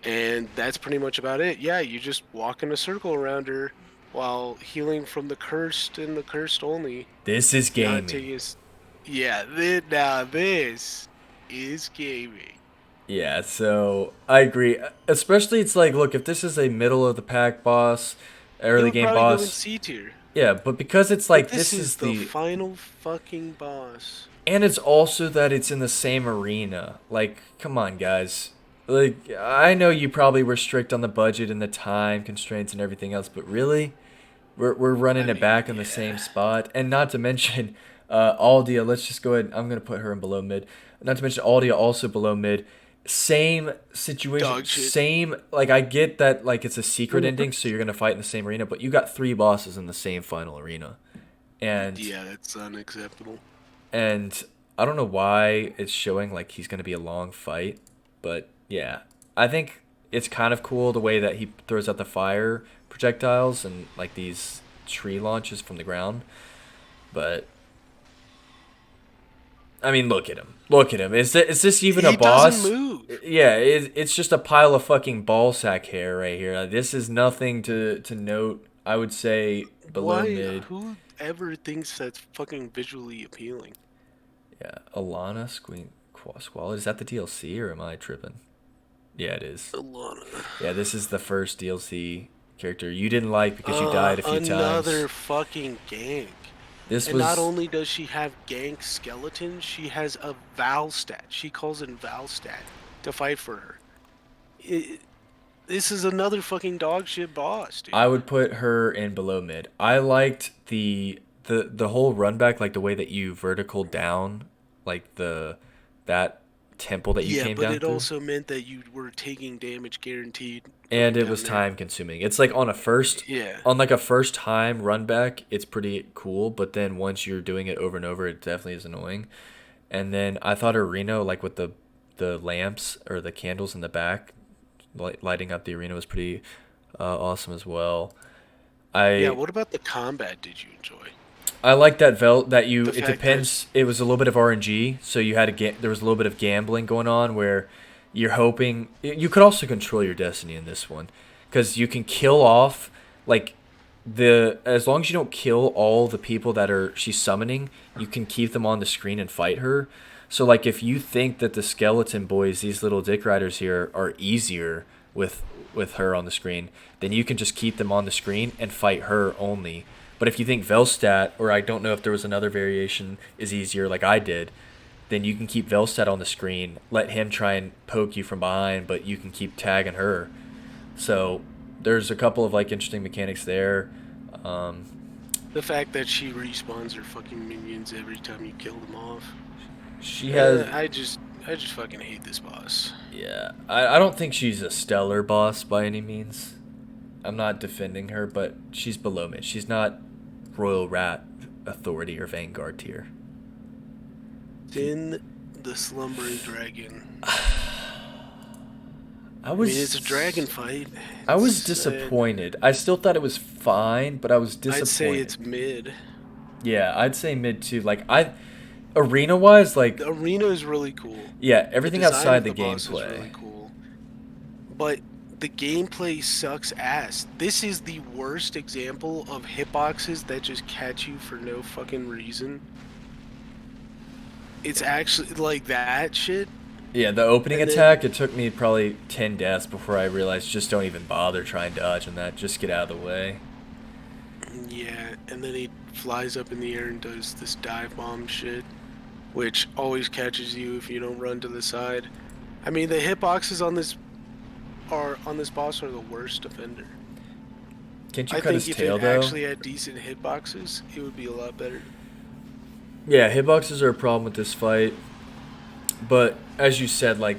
B: and that's pretty much about it. Yeah, you just walk in a circle around her while healing from the cursed and the cursed only.
A: This is
B: Not
A: gaming.
B: taking us. Yeah, now this is gaming.
A: Yeah, so I agree. Especially, it's like, look, if this is a middle of the pack boss,
B: It
A: early
B: would
A: game
B: probably go in
A: boss,
B: C tier.
A: yeah, but because it's
B: But
A: like
B: this
A: this
B: is
A: is
B: the
A: the,
B: final fucking boss.
A: and it's also that it's in the same arena. Like, come on, guys. Like, I know you probably were strict on the budget and the time constraints and everything else, but really, we're running
B: I
A: it
B: mean,
A: back in the
B: yeah.
A: same spot, and not to mention, Aldia. Let's just go ahead. I'm gonna put her in below mid. Not to mention Aldia also below mid. Same situation,
B: Dog shit.
A: same. Like I get that, like it's a secret ending, so you're gonna fight in the same arena, but you got three bosses in the same final arena, and
B: Yeah, that's unacceptable.
A: and I don't know why it's showing like he's gonna be a long fight, but yeah, I think it's kind of cool the way that he throws out the fire projectiles and like these tree launches from the ground, but I mean, look at him. Look at him. Is this even a
B: He doesn't
A: boss?
B: move.
A: Yeah, it's just a pile of fucking ball sack hair right here. This is nothing to note. I would say below
B: Why?
A: mid.
B: Who ever thinks that's fucking visually appealing?
A: Yeah, Alana Squalid. Is that the DLC or am I tripping? Yeah, it is.
B: Alana.
A: Yeah, this is the first DLC character you didn't like because you died a few
B: Another
A: times.
B: fucking gank.
A: This
B: And not
A: was
B: only does she have gank skeletons, she has a Valstat. She calls in Valstat to fight for her. It, this is another fucking dog shit boss, dude.
A: I would put her in below mid. I liked the whole run back, like the way that you vertical down, like that temple that you
B: Yeah,
A: came
B: but
A: down
B: it
A: through,
B: also meant that you were taking damage guaranteed
A: and
B: going
A: it
B: down
A: was
B: there.
A: time consuming. It's like
B: Yeah.
A: on like a first time run back, it's pretty cool, but then once you're doing it over and over, it definitely is annoying. And then I thought Reno, like with the lamps or the candles in the back, lighting up the arena was pretty awesome as well.
B: Yeah,
A: I
B: what about the combat did you enjoy?
A: I like that that you.
B: The
A: It
B: fact that
A: depends. It was a little bit of RNG, so you had to there was a little bit of gambling going on where you're hoping you could also control your destiny in this one, because you can kill off like the as long as you don't kill all the people that are she's summoning, you can keep them on the screen and fight her. So like if you think that the skeleton boys, these little dick riders here, are easier with her on the screen, then you can just keep them on the screen and fight her only. But if you think Velstadt, or I don't know if there was another variation, is easier like I did, then you can keep Velstadt on the screen, let him try and poke you from behind, but you can keep tagging her. So there's a couple of like interesting mechanics there.
B: the fact that she respawns her fucking minions every time you kill them off.
A: She has.
B: I just fucking hate this boss.
A: Yeah, I don't think she's a stellar boss by any means. I'm not defending her, but she's below me. She's not Royal Rat Authority or Vanguard tier.
B: Then the Slumbering Dragon.
A: I mean,
B: it's a dragon fight.
A: I was disappointed. I still thought it was fine, but I was disappointed.
B: I'd say it's mid.
A: Yeah, I'd say mid too. Arena wise, like
B: the arena is really cool.
A: Yeah, everything outside the gameplay
B: is really cool. But the gameplay sucks ass. This is the worst example of hitboxes that just catch you for no fucking reason. It's actually like that shit.
A: Yeah, the opening attack, it took me probably 10 deaths before I realized just don't even bother trying to dodge on that. Just get out of the way.
B: Yeah, and then he flies up in the air and does this dive bomb shit, which always catches you if you don't run to the side. I mean, the hitboxes on this boss are the worst offender.
A: Can't you cut his tail, though?
B: I think if it actually had decent hitboxes, it would be a lot better.
A: Yeah, hitboxes are a problem with this fight. But as you said, like,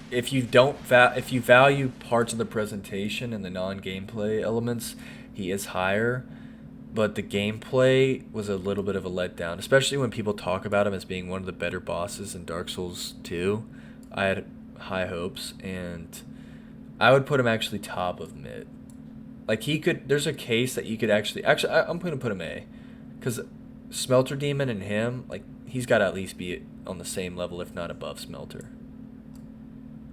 A: if you value parts of the presentation and the non-gameplay elements, he is higher. But the gameplay was a little bit of a letdown, especially when people talk about him as being one of the better bosses in Dark Souls 2. I had high hopes, and I would put him actually top of mid. Like, there's a case that you could I'm going to put him A. Because Smelter Demon and him, like, he's got to at least be on the same level, if not above Smelter.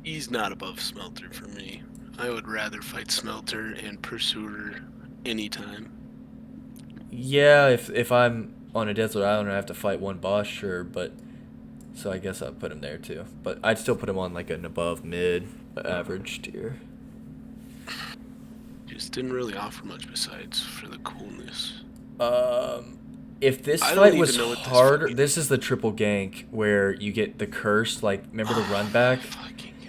B: He's not above Smelter for me. I would rather fight Smelter and Pursuer anytime.
A: Yeah, if I'm on a desert island and I have to fight one boss, sure, but so I guess I'd put him there too. But I'd still put him on like an above mid average tier.
B: Just didn't really offer much besides for the coolness.
A: If this fight was harder, this is the triple gank where you get the curse. Like, remember the run back?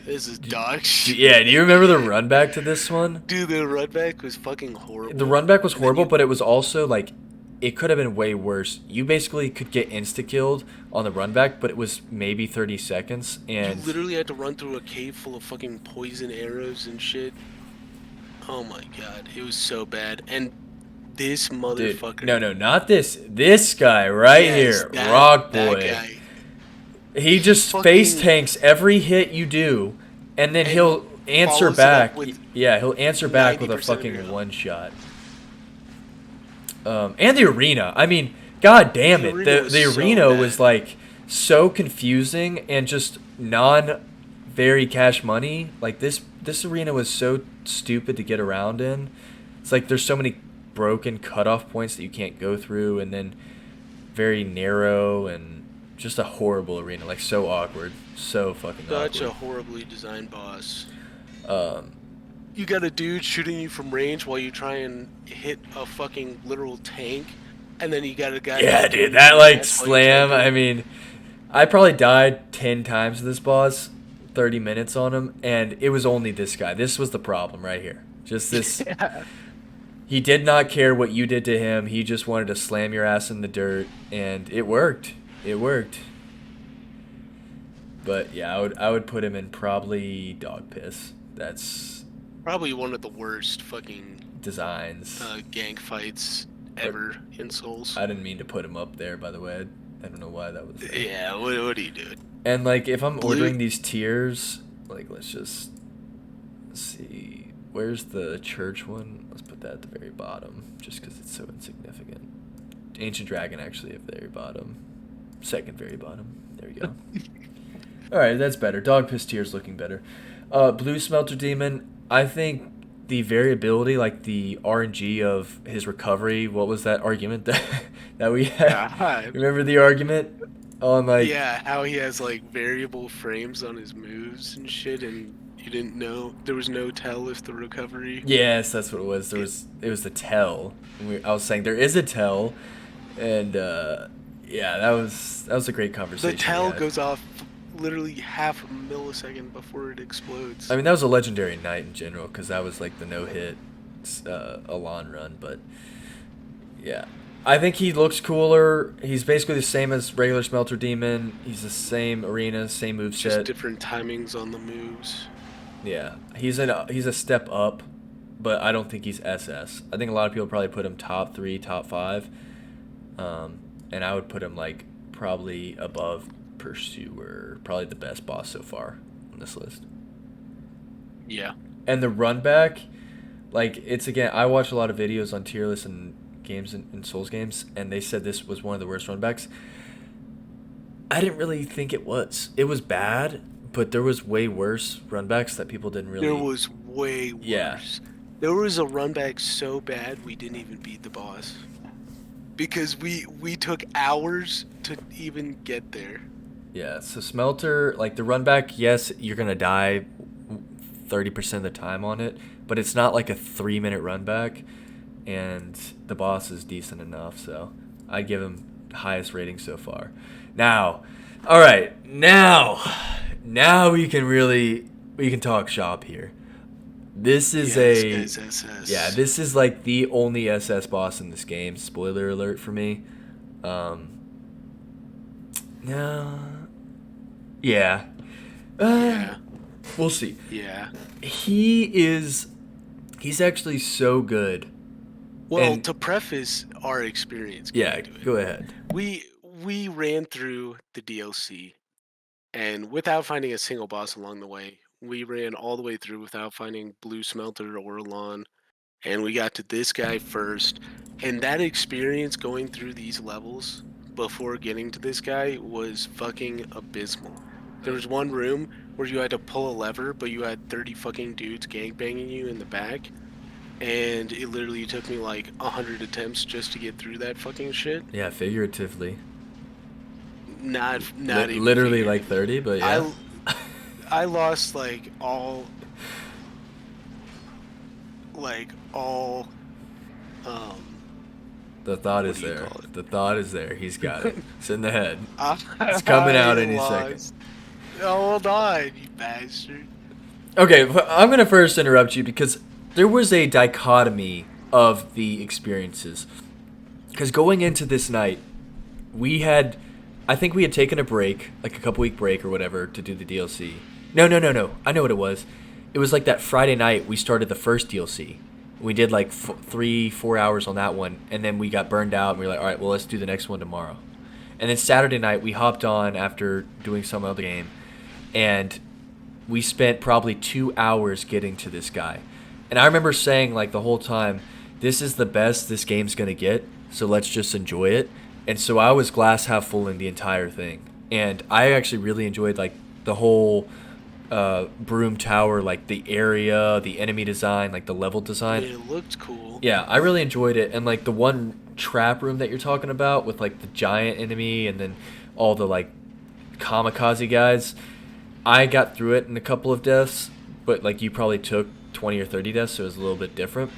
B: This is dog shit.
A: Yeah, do you remember the run back to this one?
B: Dude, the run back was fucking horrible.
A: The run back was horrible, but it was also like, it could have been way worse. You basically could get insta-killed on the run back, but it was maybe 30 seconds. And
B: you literally had to run through a cave full of fucking poison arrows and shit. Oh my god, it was so bad. And this motherfucker.
A: Dude, no, not this. This guy right here, Rock Boy. That guy. He just face tanks every hit you do, and then he'll answer back. Yeah, he'll answer back with a fucking one shot. And the arena. I mean, god damn it. The arena was like so confusing and just very cash money. Like this arena was so stupid to get around in. It's like there's so many broken cutoff points that you can't go through, and then very narrow and just a horrible arena, like so awkward, so fucking awkward.
B: Such a horribly designed boss. You got a dude shooting you from range while you try and hit a fucking literal tank, and then you got a guy.
A: Yeah, dude, that like slam. I mean, I probably died 10 times to this boss, 30 minutes on him, and it was only this guy. This was the problem right here. Just this. Yeah. He did not care what you did to him. He just wanted to slam your ass in the dirt, and it worked. It worked. But yeah, I would put him in probably dog piss. That's
B: probably one of the worst fucking
A: designs
B: gank fights ever in Souls.
A: I didn't mean to put him up there, by the way. I don't know why that was there.
B: Yeah, what are you doing?
A: And like, if I'm ordering these tiers, like, let's see. Where's the church one? Let's put that at the very bottom, just because it's so insignificant. Ancient Dragon actually at very bottom. Second very bottom. There we go. Alright, that's better. Dog Piss Tear's looking better. Blue Smelter Demon, I think the variability, like the RNG of his recovery, what was that argument that we had?
B: Yeah.
A: Remember the argument? On like
B: Yeah, how he has like variable frames on his moves and shit, and you didn't know there was no tell if the recovery.
A: Yes, that's what it was. It was the tell. I was saying there is a tell, and yeah, that was a great conversation.
B: The tell
A: we had.
B: goes off literally half a millisecond before it explodes.
A: I mean, that was a legendary night in general because that was like the no hit Elan run, but yeah. I think he looks cooler. He's basically the same as regular Smelter Demon. He's the same arena, same moveset.
B: Just different timings on the moves.
A: Yeah, he's a step up, but I don't think he's SS. I think a lot of people probably put him top 3, top 5, and I would put him like probably above Pursuer, probably the best boss so far on this list.
B: Yeah.
A: And the run back, like it's again, I watch a lot of videos on tier lists and games in Souls games, and they said this was one of the worst run backs. I didn't really think it was. It was bad, but there was way worse run backs that people didn't really.
B: There was way worse.
A: Yeah.
B: There was a run back so bad we didn't even beat the boss. Because we took hours to even get there.
A: Yeah, so Smelter, like the run back, yes, you're gonna die 30% of the time on it, but it's not like a 3-minute run back, and the boss is decent enough, so I give him highest rating so far. Now, all right, now we can talk shop here. This is
B: this guy's SS.
A: yeah, this is like the only SS boss in this game. Spoiler alert for me. No. Yeah.
B: Yeah.
A: We'll see.
B: Yeah.
A: He's actually so good.
B: Well,
A: And-
B: to preface our experience.
A: Yeah,
B: going into it,
A: go ahead.
B: we ran through the DLC, and without finding a single boss along the way, we ran all the way through without finding Blue Smelter or Elan, and we got to this guy first. And that experience going through these levels before getting to this guy was fucking abysmal. There was one room where you had to pull a lever, but you had 30 fucking dudes gangbanging you in the back. And it literally took me like 100 attempts just to get through that fucking shit.
A: Yeah, figuratively.
B: Not even
A: literally
B: figuratively.
A: like 30, but yeah.
B: I lost like all
A: The thought is
B: do you
A: there.
B: call it?
A: The thought is there. He's got it. It's in the head.
B: it's
A: coming out any second.
B: Hold on, you bastard.
A: Okay, I'm going to first interrupt you because there was a dichotomy of the experiences. Because going into this night, I think we had taken a break, like a couple week break or whatever, to do the DLC. No. I know what it was. It was like that Friday night we started the first DLC. We did like 3-4 hours on that one, and then we got burned out, and we were like, all right, well, let's do the next one tomorrow. And then Saturday night, we hopped on after doing some other game, and we spent probably 2 hours getting to this guy. And I remember saying, like, the whole time, this is the best this game's going to get, so let's just enjoy it. And so I was glass half full in the entire thing. And I actually really enjoyed, like, the whole Broom Tower, like, the area, the enemy design, like, the level design.
B: It looked cool.
A: Yeah, I really enjoyed it. And, like, the one trap room that you're talking about with, like, the giant enemy and then all the, like, kamikaze guys, I got through it in a couple of deaths, but, like, you probably took 20 or 30 deaths, so it was a little bit different.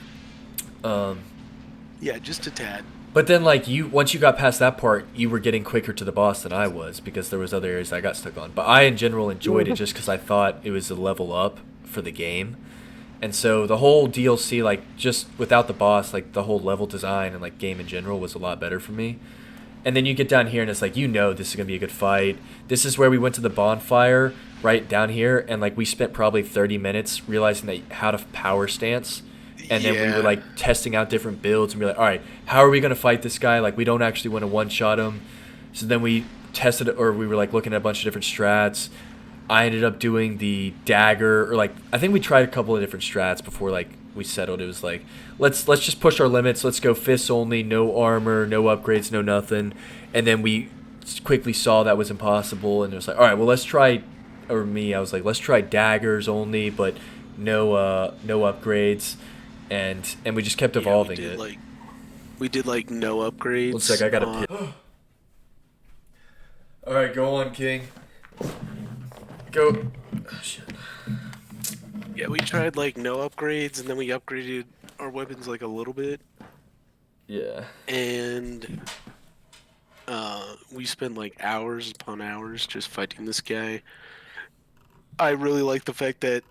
B: Yeah, just a tad.
A: But then, like, once you got past that part, you were getting quicker to the boss than I was because there was other areas I got stuck on. But I, in general, enjoyed it just because I thought it was a level up for the game. And so the whole DLC, like, just without the boss, like, the whole level design and, like, game in general was a lot better for me. And then you get down here and it's like, this is going to be a good fight. This is where we went to the bonfire right down here. And, like, we spent probably 30 minutes realizing that how to power stance. And then we were, like, testing out different builds. And we were like, all right, how are we going to fight this guy? Like, we don't actually want to one-shot him. So then we tested, or we were, like, looking at a bunch of different strats. I ended up doing the dagger, or, like, I think we tried a couple of different strats before, like, we settled. It was like let's just push our limits. Let's go fists only, no armor, no upgrades, no nothing. And then we quickly saw that was impossible, and it was like, all right, well let's try. Or me, I was like, let's try daggers only, but no upgrades, and we just kept
B: Yeah,
A: evolving it.
B: we did like no
A: Looks like
B: upgrades
A: I got a
B: on.
A: pit. All right, go on, King. Go. Oh, shit.
B: Yeah, we tried like no upgrades, and then we upgraded our weapons like a little bit,
A: Yeah.
B: and we spent like hours upon hours just fighting this guy. I really like the fact that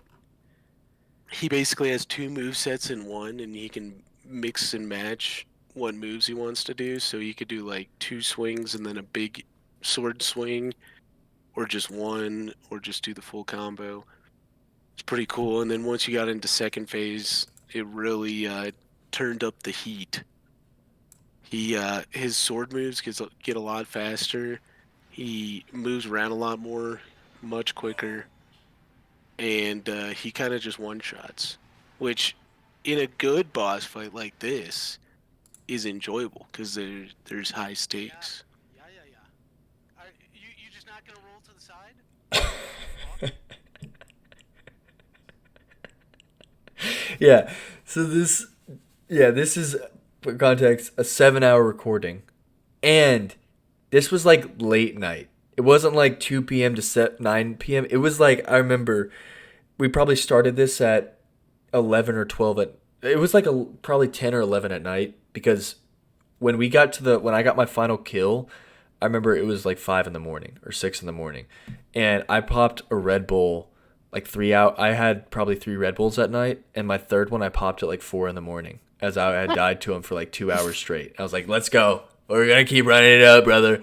B: he basically has two move sets in one, and he can mix and match what moves he wants to do. So he could do like two swings and then a big sword swing, or just one, or just do the full combo. It's pretty cool. And then once you got into second phase, it really turned up the heat. His sword moves get a lot faster. He moves around a lot more, much quicker, and he kind of just one shots, which in a good boss fight like this is enjoyable because there's high stakes. Yeah, yeah, yeah. You just not gonna roll to the side?
A: Yeah. So this is for context a 7 hour recording, and this was like late night. It wasn't like 2 p.m. to 9 p.m. It was like I remember we probably started this at 11 or 12 at. It was like probably 10 or 11 at night because when I got my final kill, I remember it was like 5 in the morning or 6 in the morning, and I popped a Red Bull like 3 out. I had probably 3 Red Bulls that night, and my third one I popped at like 4 in the morning as I had died to him for like 2 hours straight. I was like, "Let's go, we're gonna keep running it up, brother."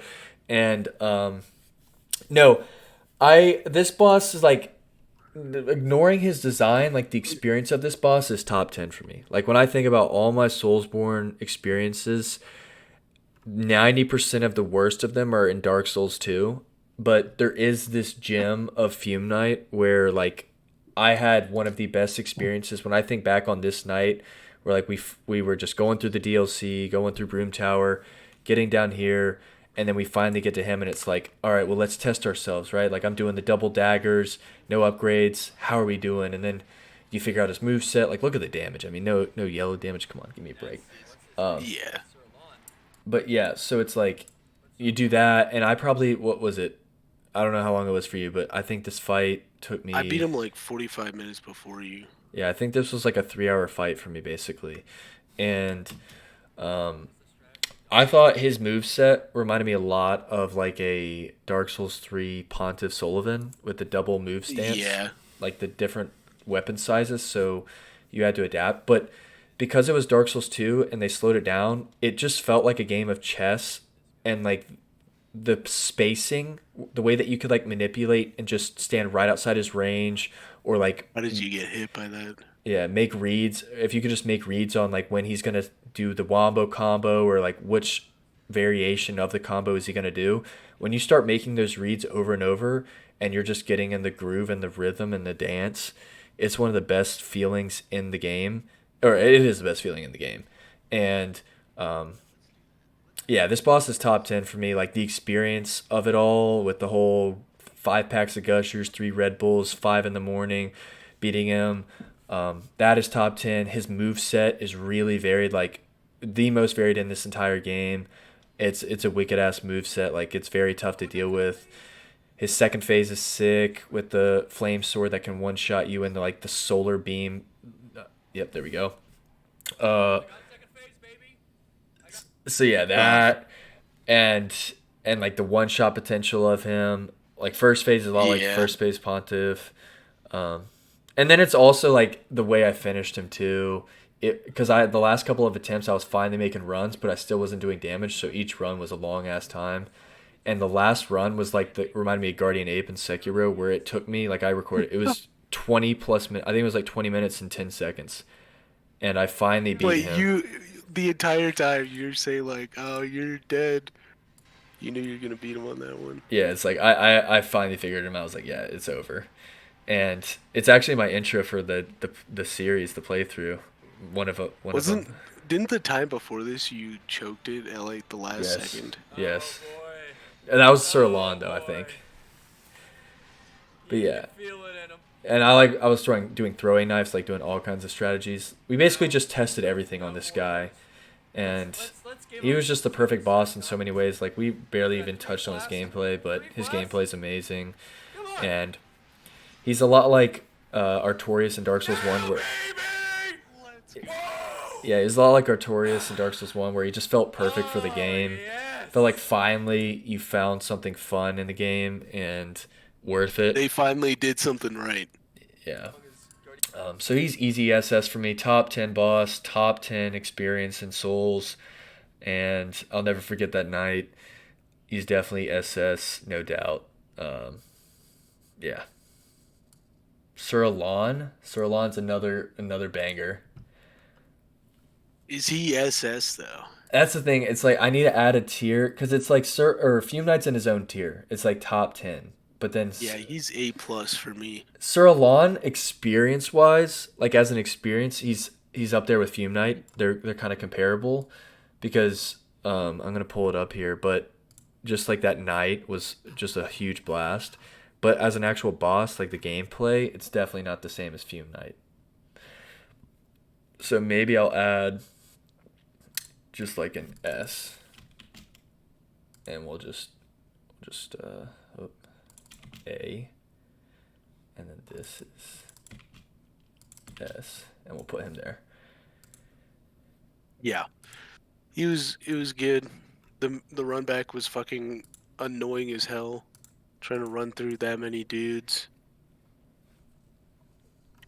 A: And no, I this boss is like ignoring his design, like the experience of this boss is top 10 for me. Like when I think about all my Soulsborne experiences, 90% of the worst of them are in Dark Souls 2, but there is this gem of Fume Night where like I had one of the best experiences when I think back on this night where like we were just going through the DLC, going through Broom Tower, getting down here, and then we finally get to him and it's like, all right, well let's test ourselves, right? Like I'm doing the double daggers, no upgrades. How are we doing? And then you figure out his move set. Like look at the damage. I mean, no yellow damage. Come on, give me a break.
B: Yeah,
A: But yeah, so it's like you do that, and I probably what was it? I don't know how long it was for you, but I think this fight took
B: I beat
A: me.
B: him like 45 minutes before you.
A: Yeah, I think this was like a 3 hour fight for me basically, and um, I thought his move set reminded me a lot of like a Dark Souls 3 Pontiff Sullivan with the double move stance,
B: Yeah,
A: like the different weapon sizes, so you had to adapt. But because it was Dark Souls 2 and they slowed it down, it just felt like a game of chess, and like the spacing, the way that you could like manipulate and just stand right outside his range or like
B: how did you get hit by that?
A: yeah, make reads. If you could just make reads on like when he's gonna do the wombo combo or like which variation of the combo is he gonna do. When you start making those reads over and over, and you're just getting in the groove and the rhythm and the dance, it's one of the best feelings in the game, or it is the best feeling in the game. And yeah, this boss is top 10 for me. Like the experience of it all with the whole 5 packs of Gushers, 3 Red Bulls, 5 in the morning, beating him. That is top 10. His move set is really varied, like the most varied in this entire game. It's a wicked ass move set. Like it's very tough to deal with. His second phase is sick with the flame sword that can one shot you into like the solar beam. Yep, there we go. Uh, so yeah,
B: Uh,
A: that and and like the one shot potential of him. Like first phase is a lot like
B: yeah.
A: first phase Pontiff. Um, and then it's also like the way I finished him too. It because I the last couple of attempts I was finally making runs, but I still wasn't doing damage. So each run was a long ass time. And the last run was like the reminded me of Guardian Ape and Sekiro, where it took me like I recorded. It was 20 plus minutes. I think it was like 20 minutes and 10 seconds, and I finally beat
B: But
A: him.
B: the entire time you're saying like, "Oh, you're dead." You knew you were gonna beat him on that one.
A: Yeah, it's like I finally figured him out. I was like, yeah, it's over. and it's actually my intro for the series, the playthrough. One of them.
B: Wasn't didn't the time before this you choked it at like the last
A: Yes,
B: second?
A: yes. And that was Sir Lon though, I think. But yeah, and I was doing throwing knives, like doing all kinds of strategies. We basically just tested everything on this guy, and he was just the perfect boss in so many ways. Like we barely even touched on his gameplay, but his gameplay is amazing, and he's a lot like Artorias in Dark Souls One, where yeah, he's a lot like Artorias in Dark Souls One, where he just felt perfect for the game. Felt like finally you found something fun in the game and worth it.
B: They finally did something right.
A: Yeah. So he's easy SS for me. Top 10 boss, top 10 experience in Souls, and I'll never forget that night. He's definitely SS, no doubt. Yeah. Sir Alon. Sir Alon's another banger.
B: Is he SS though?
A: That's the thing. It's like I need to add a tier because it's like Sir or Fume Knight's in his own tier. It's like top 10. But then
B: Yeah, he's A plus for me.
A: Sir Alon, experience wise, like as an experience, he's up there with Fume Knight. They're kind of comparable because I'm gonna pull it up here, but just like that night was just a huge blast. But as an actual boss, like the gameplay, it's definitely not the same as Fume Knight. So maybe I'll add just like an S, and we'll just A, and then this is S, and we'll put him there.
B: Yeah, it was good. The run back was fucking annoying as hell, trying to run through that many dudes.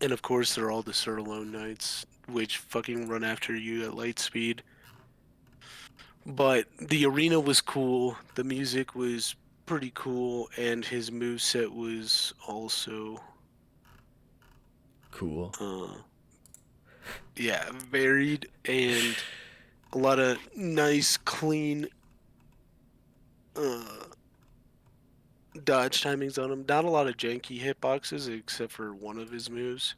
B: And of course, they're all the Surlone Knights, which fucking run after you at light speed. But the arena was cool. The music was pretty cool, and his moveset was also
A: Cool.
B: yeah, varied and a lot of nice, clean uh, dodge timings on him. Not a lot of janky hitboxes except for one of his moves.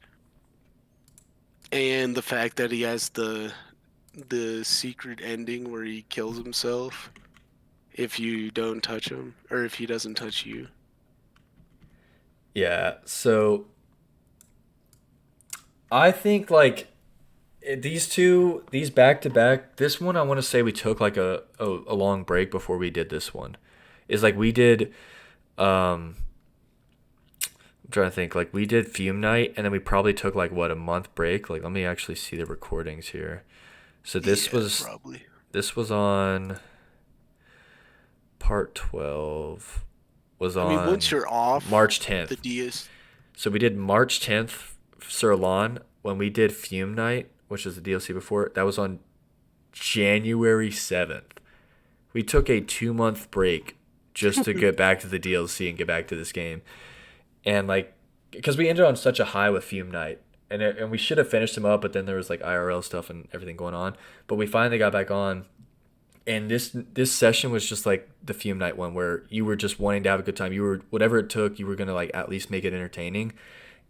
B: And the fact that he has the secret ending where he kills himself if you don't touch him or if he doesn't touch you.
A: Yeah. So I think like these back to back. This one I want to say we took like a long break before we did this one. Is like we did. I'm trying to think. Like we did Fume Night, and then we probably took like what, a month break. Like let me actually see the recordings here. So
B: Yeah, probably.
A: this was on part 12 was
B: I mean,
A: on
B: once you're off
A: March
B: the
A: 10th.
B: DS,
A: So we did March 10th Sir Lon. When we did Fume Night, which is the DLC before, that was on January 7th. We took a 2 month break just to get back to the DLC and get back to this game. And like, because we ended on such a high with Fume Night, and we should have finished him up, but then there was like IRL stuff and everything going on. But we finally got back on, and this session was just like the Fume Night one, where you were just wanting to have a good time. You were whatever it took, you were gonna like at least make it entertaining,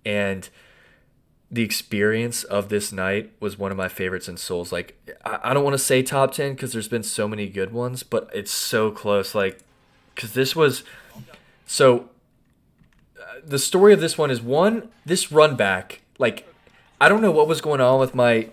A: and the experience of this night was one of my favorites in Souls. Like I don't want to say top 10 because there's been so many good ones, but it's so close. Like because this was so the story of this one is one, this run back, like I don't know what was going on with my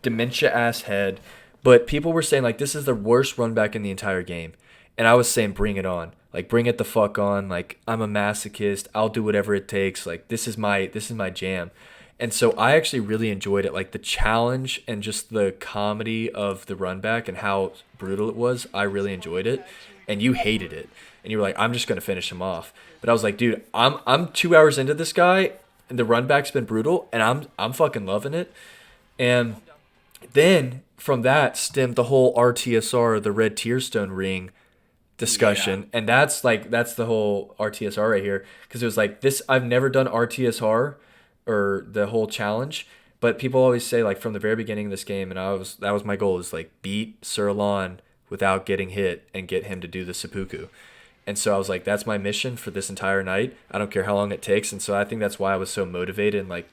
A: dementia ass head, but people were saying like this is the worst run back in the entire game. And I was saying bring it on. Like bring it the fuck on. Like I'm a masochist. I'll do whatever it takes. Like this is my jam. And so I actually really enjoyed it, like the challenge and just the comedy of the run back and how brutal it was. I really enjoyed it, and you hated it, and you were like, "I'm just gonna finish him off." But I was like, "Dude, I'm 2 hours into this guy, and the run back's been brutal, and I'm fucking loving it." And then from that stemmed the whole RTSR, the Red Tearstone Ring discussion, and that's the whole RTSR right here, because it was like this. I've never done RTSR or the whole challenge, but people always say like from the very beginning of this game, and that was my goal, is like beat Sir Lon without getting hit and get him to do the seppuku. And so I was like, that's my mission for this entire night. I don't care how long it takes. And so I think that's why I was so motivated and like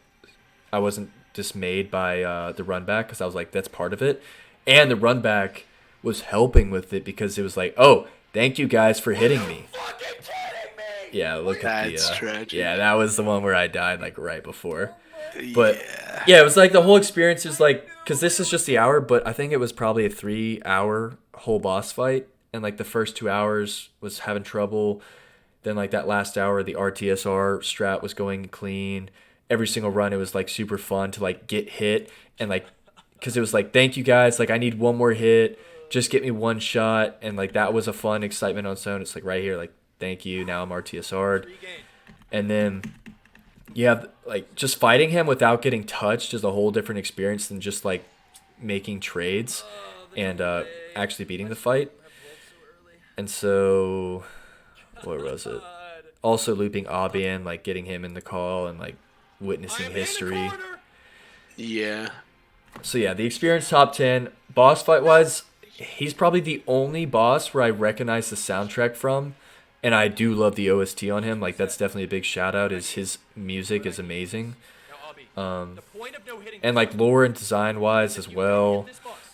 A: I wasn't dismayed by the run back because I was like, that's part of it. And the run back was helping with it because it was like, oh, thank you guys for hitting me. Yeah, look at the.
B: That's tragic.
A: Yeah, that was the one where I died like right before. But
B: Yeah.
A: yeah, it was like the whole experience is like because this is just the hour, but I think it was probably a 3 hour whole boss fight, and like the first 2 hours was having trouble. Then like that last hour, the RTSR strat was going clean. Every single run, it was like super fun to like get hit and like because it was like thank you guys, like I need one more hit, just get me one shot, and like that was a fun excitement on its own. It's like right here, like thank you, now I'm RTSR'd, and then you have like just fighting him without getting touched is a whole different experience than just like making trades and actually beating the fight. And so, what was it? Also looping Abian, like getting him in the call and like witnessing history.
B: Yeah.
A: So yeah, the experience top 10. Boss fight wise, he's probably the only boss where I recognize the soundtrack from. And I do love the OST on him. Like that's definitely a big shout out. Is his music is amazing. And like lore and design wise as well.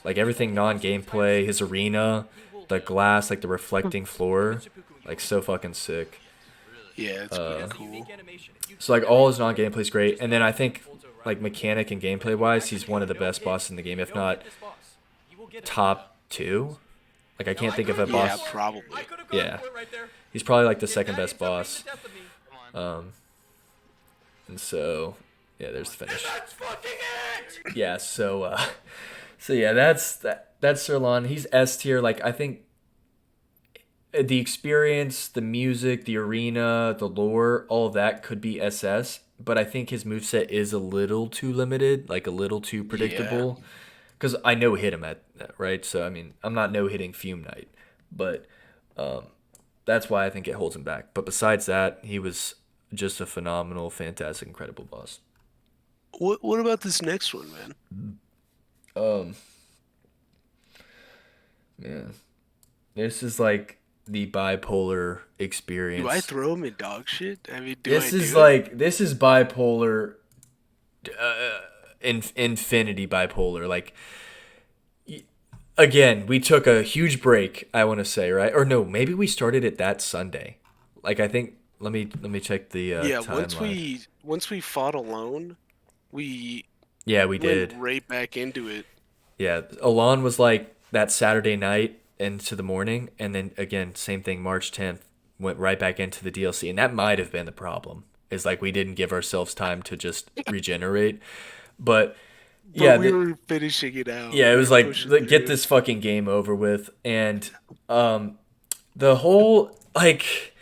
A: Like everything non gameplay, his arena, the glass, like the reflecting floor, like so fucking sick.
B: Yeah, it's pretty cool.
A: So like all his non gameplay is great. And then I think like mechanic and gameplay wise, he's one of the best bosses in the game, if not top 2. Like I can't think of a boss.
B: Yeah, probably.
A: Yeah, he's probably like the second best boss. And so yeah, there's the finish. Yeah, so yeah, that's Sirlon. He's S tier. Like I think the experience, the music, the arena, the lore, all of that could be SS. But I think his moveset is a little too limited, like a little too predictable. Because I no hit him at that, right? So I mean, I'm not no hitting Fume Knight, but that's why I think it holds him back. But besides that, he was just a phenomenal, fantastic, incredible boss.
B: What about this next one, man?
A: Man, this is like the bipolar experience.
B: Do I throw him in dog shit? I mean,
A: this is bipolar, infinity bipolar. Like, again, we took a huge break. I want to say, right? Or no, maybe we started it that Sunday. Like, I think. Let me check the timeline.
B: Once we fought alone, we
A: we did
B: went right back into it.
A: Yeah, Alon was like that Saturday night into the morning, and then again, same thing. March 10th went right back into the DLC, and that might have been the problem. Is like we didn't give ourselves time to just regenerate, but yeah,
B: we were finishing it out.
A: Yeah, it was like get this fucking game over with, and the whole like.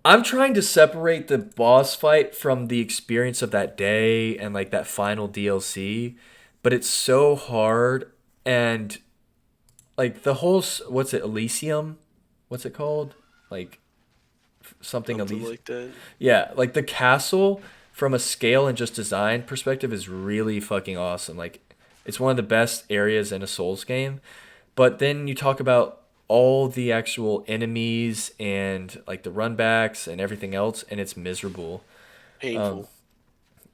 A: I'm trying to separate the boss fight from the experience of that day and like that final DLC, but it's so hard. And like the whole what's it, Elysium? What's it called? Like something Elysium
B: like that.
A: Yeah, like the castle from a scale and just design perspective is really fucking awesome. Like it's one of the best areas in a Souls game. But then you talk about all the actual enemies and like the runbacks and everything else, and it's miserable.
B: Painful.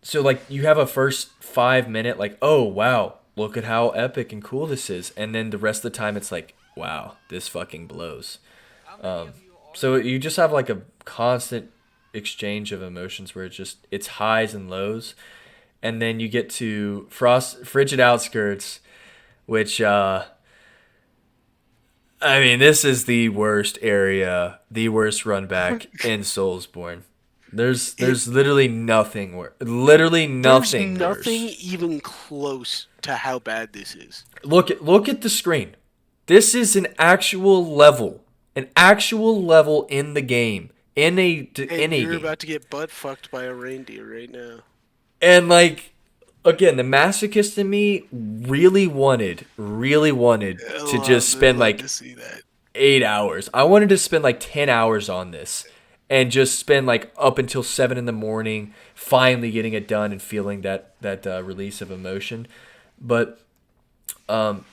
A: So like you have a first 5 minute like, oh wow, look at how epic and cool this is, and then the rest of the time it's like, wow, this fucking blows. So you just have like a constant exchange of emotions where it's highs and lows, and then you get to frigid outskirts, which I mean, this is the worst area, the worst run back in Soulsborne. There's literally nothing worse. Literally nothing
B: There's
A: worse.
B: nothing even close to how bad this is.
A: Look at the screen. This is an actual level in the game. In a
B: You're
A: game.
B: about to get butt fucked by a reindeer right now.
A: And like again, the masochist in me really wanted to just spend like 8 hours. I wanted to spend like 10 hours on this and just spend like up until 7 in the morning, finally getting it done and feeling that release of emotion. But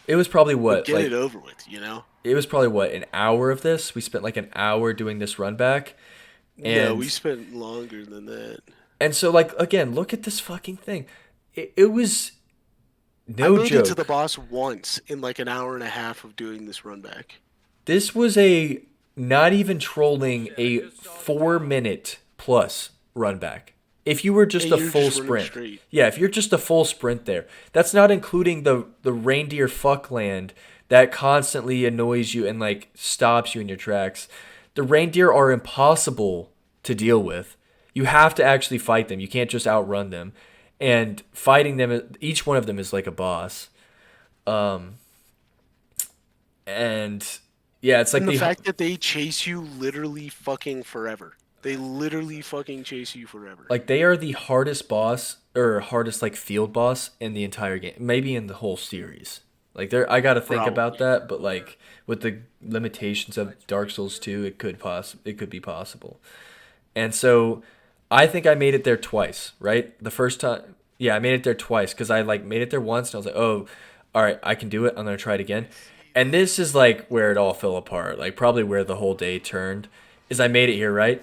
A: It was probably
B: But
A: what,
B: get it
A: like,
B: over with, you know?
A: it was probably what, an hour of this. We spent like an hour doing this run back,
B: No, we
A: and
B: spent longer than that.
A: so like again, look at this fucking thing. It was
B: I
A: no
B: made it to the
A: joke.
B: boss once in like an hour and a half of doing this run back.
A: This was a not even trolling a 4 minute plus run back. If you were just
B: And
A: a
B: you're
A: full
B: just running
A: sprint,
B: straight.
A: yeah, if you're just a full sprint there, that's not including the reindeer fuckland that constantly annoys you and like stops you in your tracks. The reindeer are impossible to deal with. You have to actually fight them. You can't just outrun them. And fighting them, each one of them is like a boss. And yeah, it's like
B: And the
A: the
B: fact that they chase you literally fucking forever. They literally fucking chase you forever.
A: like they are the hardest boss or hardest like field boss in the entire game, maybe in the whole series. Like there, I got to think about
B: Probably.
A: that, but like with the limitations of Dark Souls 2, it could be possible. And so I think I made it there twice, right? The first time, yeah, I made it there twice because I like made it there once and I was like, oh, all right, I can do it. I'm gonna try it again. And this is like where it all fell apart. Like probably where the whole day turned. Is I made it here, right?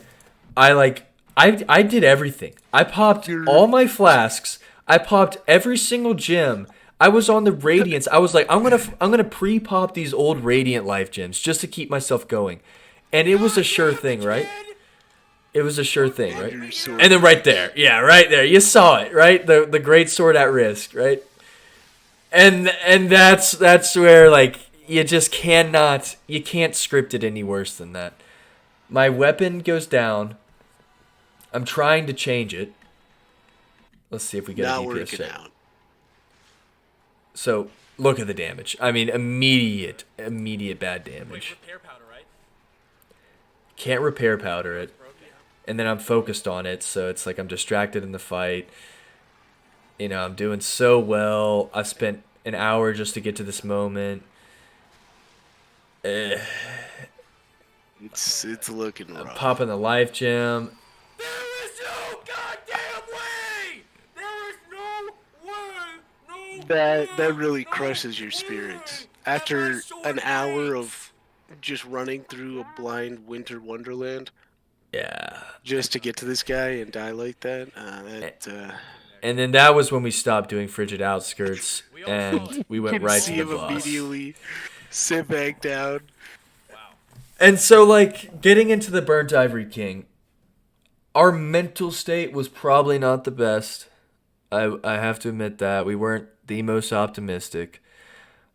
A: I like I did everything. I popped
B: You're
A: all my flasks. I popped every single gem. I was on the radiance. I was like, I'm gonna pre-pop these old radiant life gems just to keep myself going, and it was a sure thing, right? It was a sure thing,
B: and
A: right?
B: your sword
A: And then right there, yeah, right there, you saw it, right? The great sword at risk, right? And that's where like you can't script it any worse than that. My weapon goes down. I'm trying to change it. Let's see if we get a
B: not
A: DPS
B: working
A: check.
B: out.
A: So look at the damage. I mean, immediate bad damage. Can't repair powder it, and then I'm focused on it, so it's like I'm distracted in the fight. You know, I'm doing so well. I spent an hour just to get to this moment. Eh,
B: It's looking
A: I'm
B: rough.
A: popping the life gem. There is no goddamn way! There is no way! No
B: That
A: way!
B: really
A: No
B: crushes your
A: way!
B: spirits.
A: And my
B: After an
A: sword
B: hour
A: breaks!
B: of just running through a blind winter wonderland
A: Yeah.
B: just to get to this guy and die like that,
A: A-
B: that
A: And then that was when we stopped doing Frigid Outskirts and we
B: you
A: went
B: can
A: right to
B: see
A: the
B: him
A: boss.
B: immediately sit back down.
A: And so, like, getting into the Burnt Ivory King, our mental state was probably not the best. I have to admit that. We weren't the most optimistic.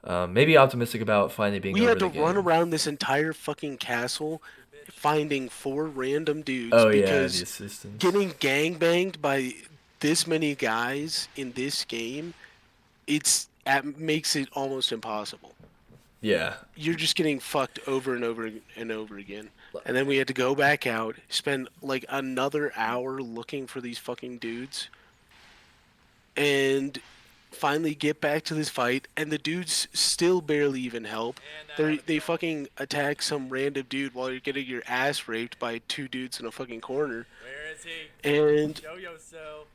A: Maybe optimistic about finally being
B: We
A: over
B: had
A: the
B: to run
A: game.
B: around this entire fucking castle finding four random dudes
A: Oh, yeah, the
B: because
A: assistants.
B: getting gangbanged by this many guys in this game, makes it almost impossible.
A: Yeah.
B: You're just getting fucked over and over and over again. And then we had to go back out, spend like another hour looking for these fucking dudes, and finally get back to this fight. And the dudes still barely even help. They fucking attack some random dude while you're getting your ass raped by two dudes in a fucking corner.
A: Where is he?
B: And
A: Yo-yo-so.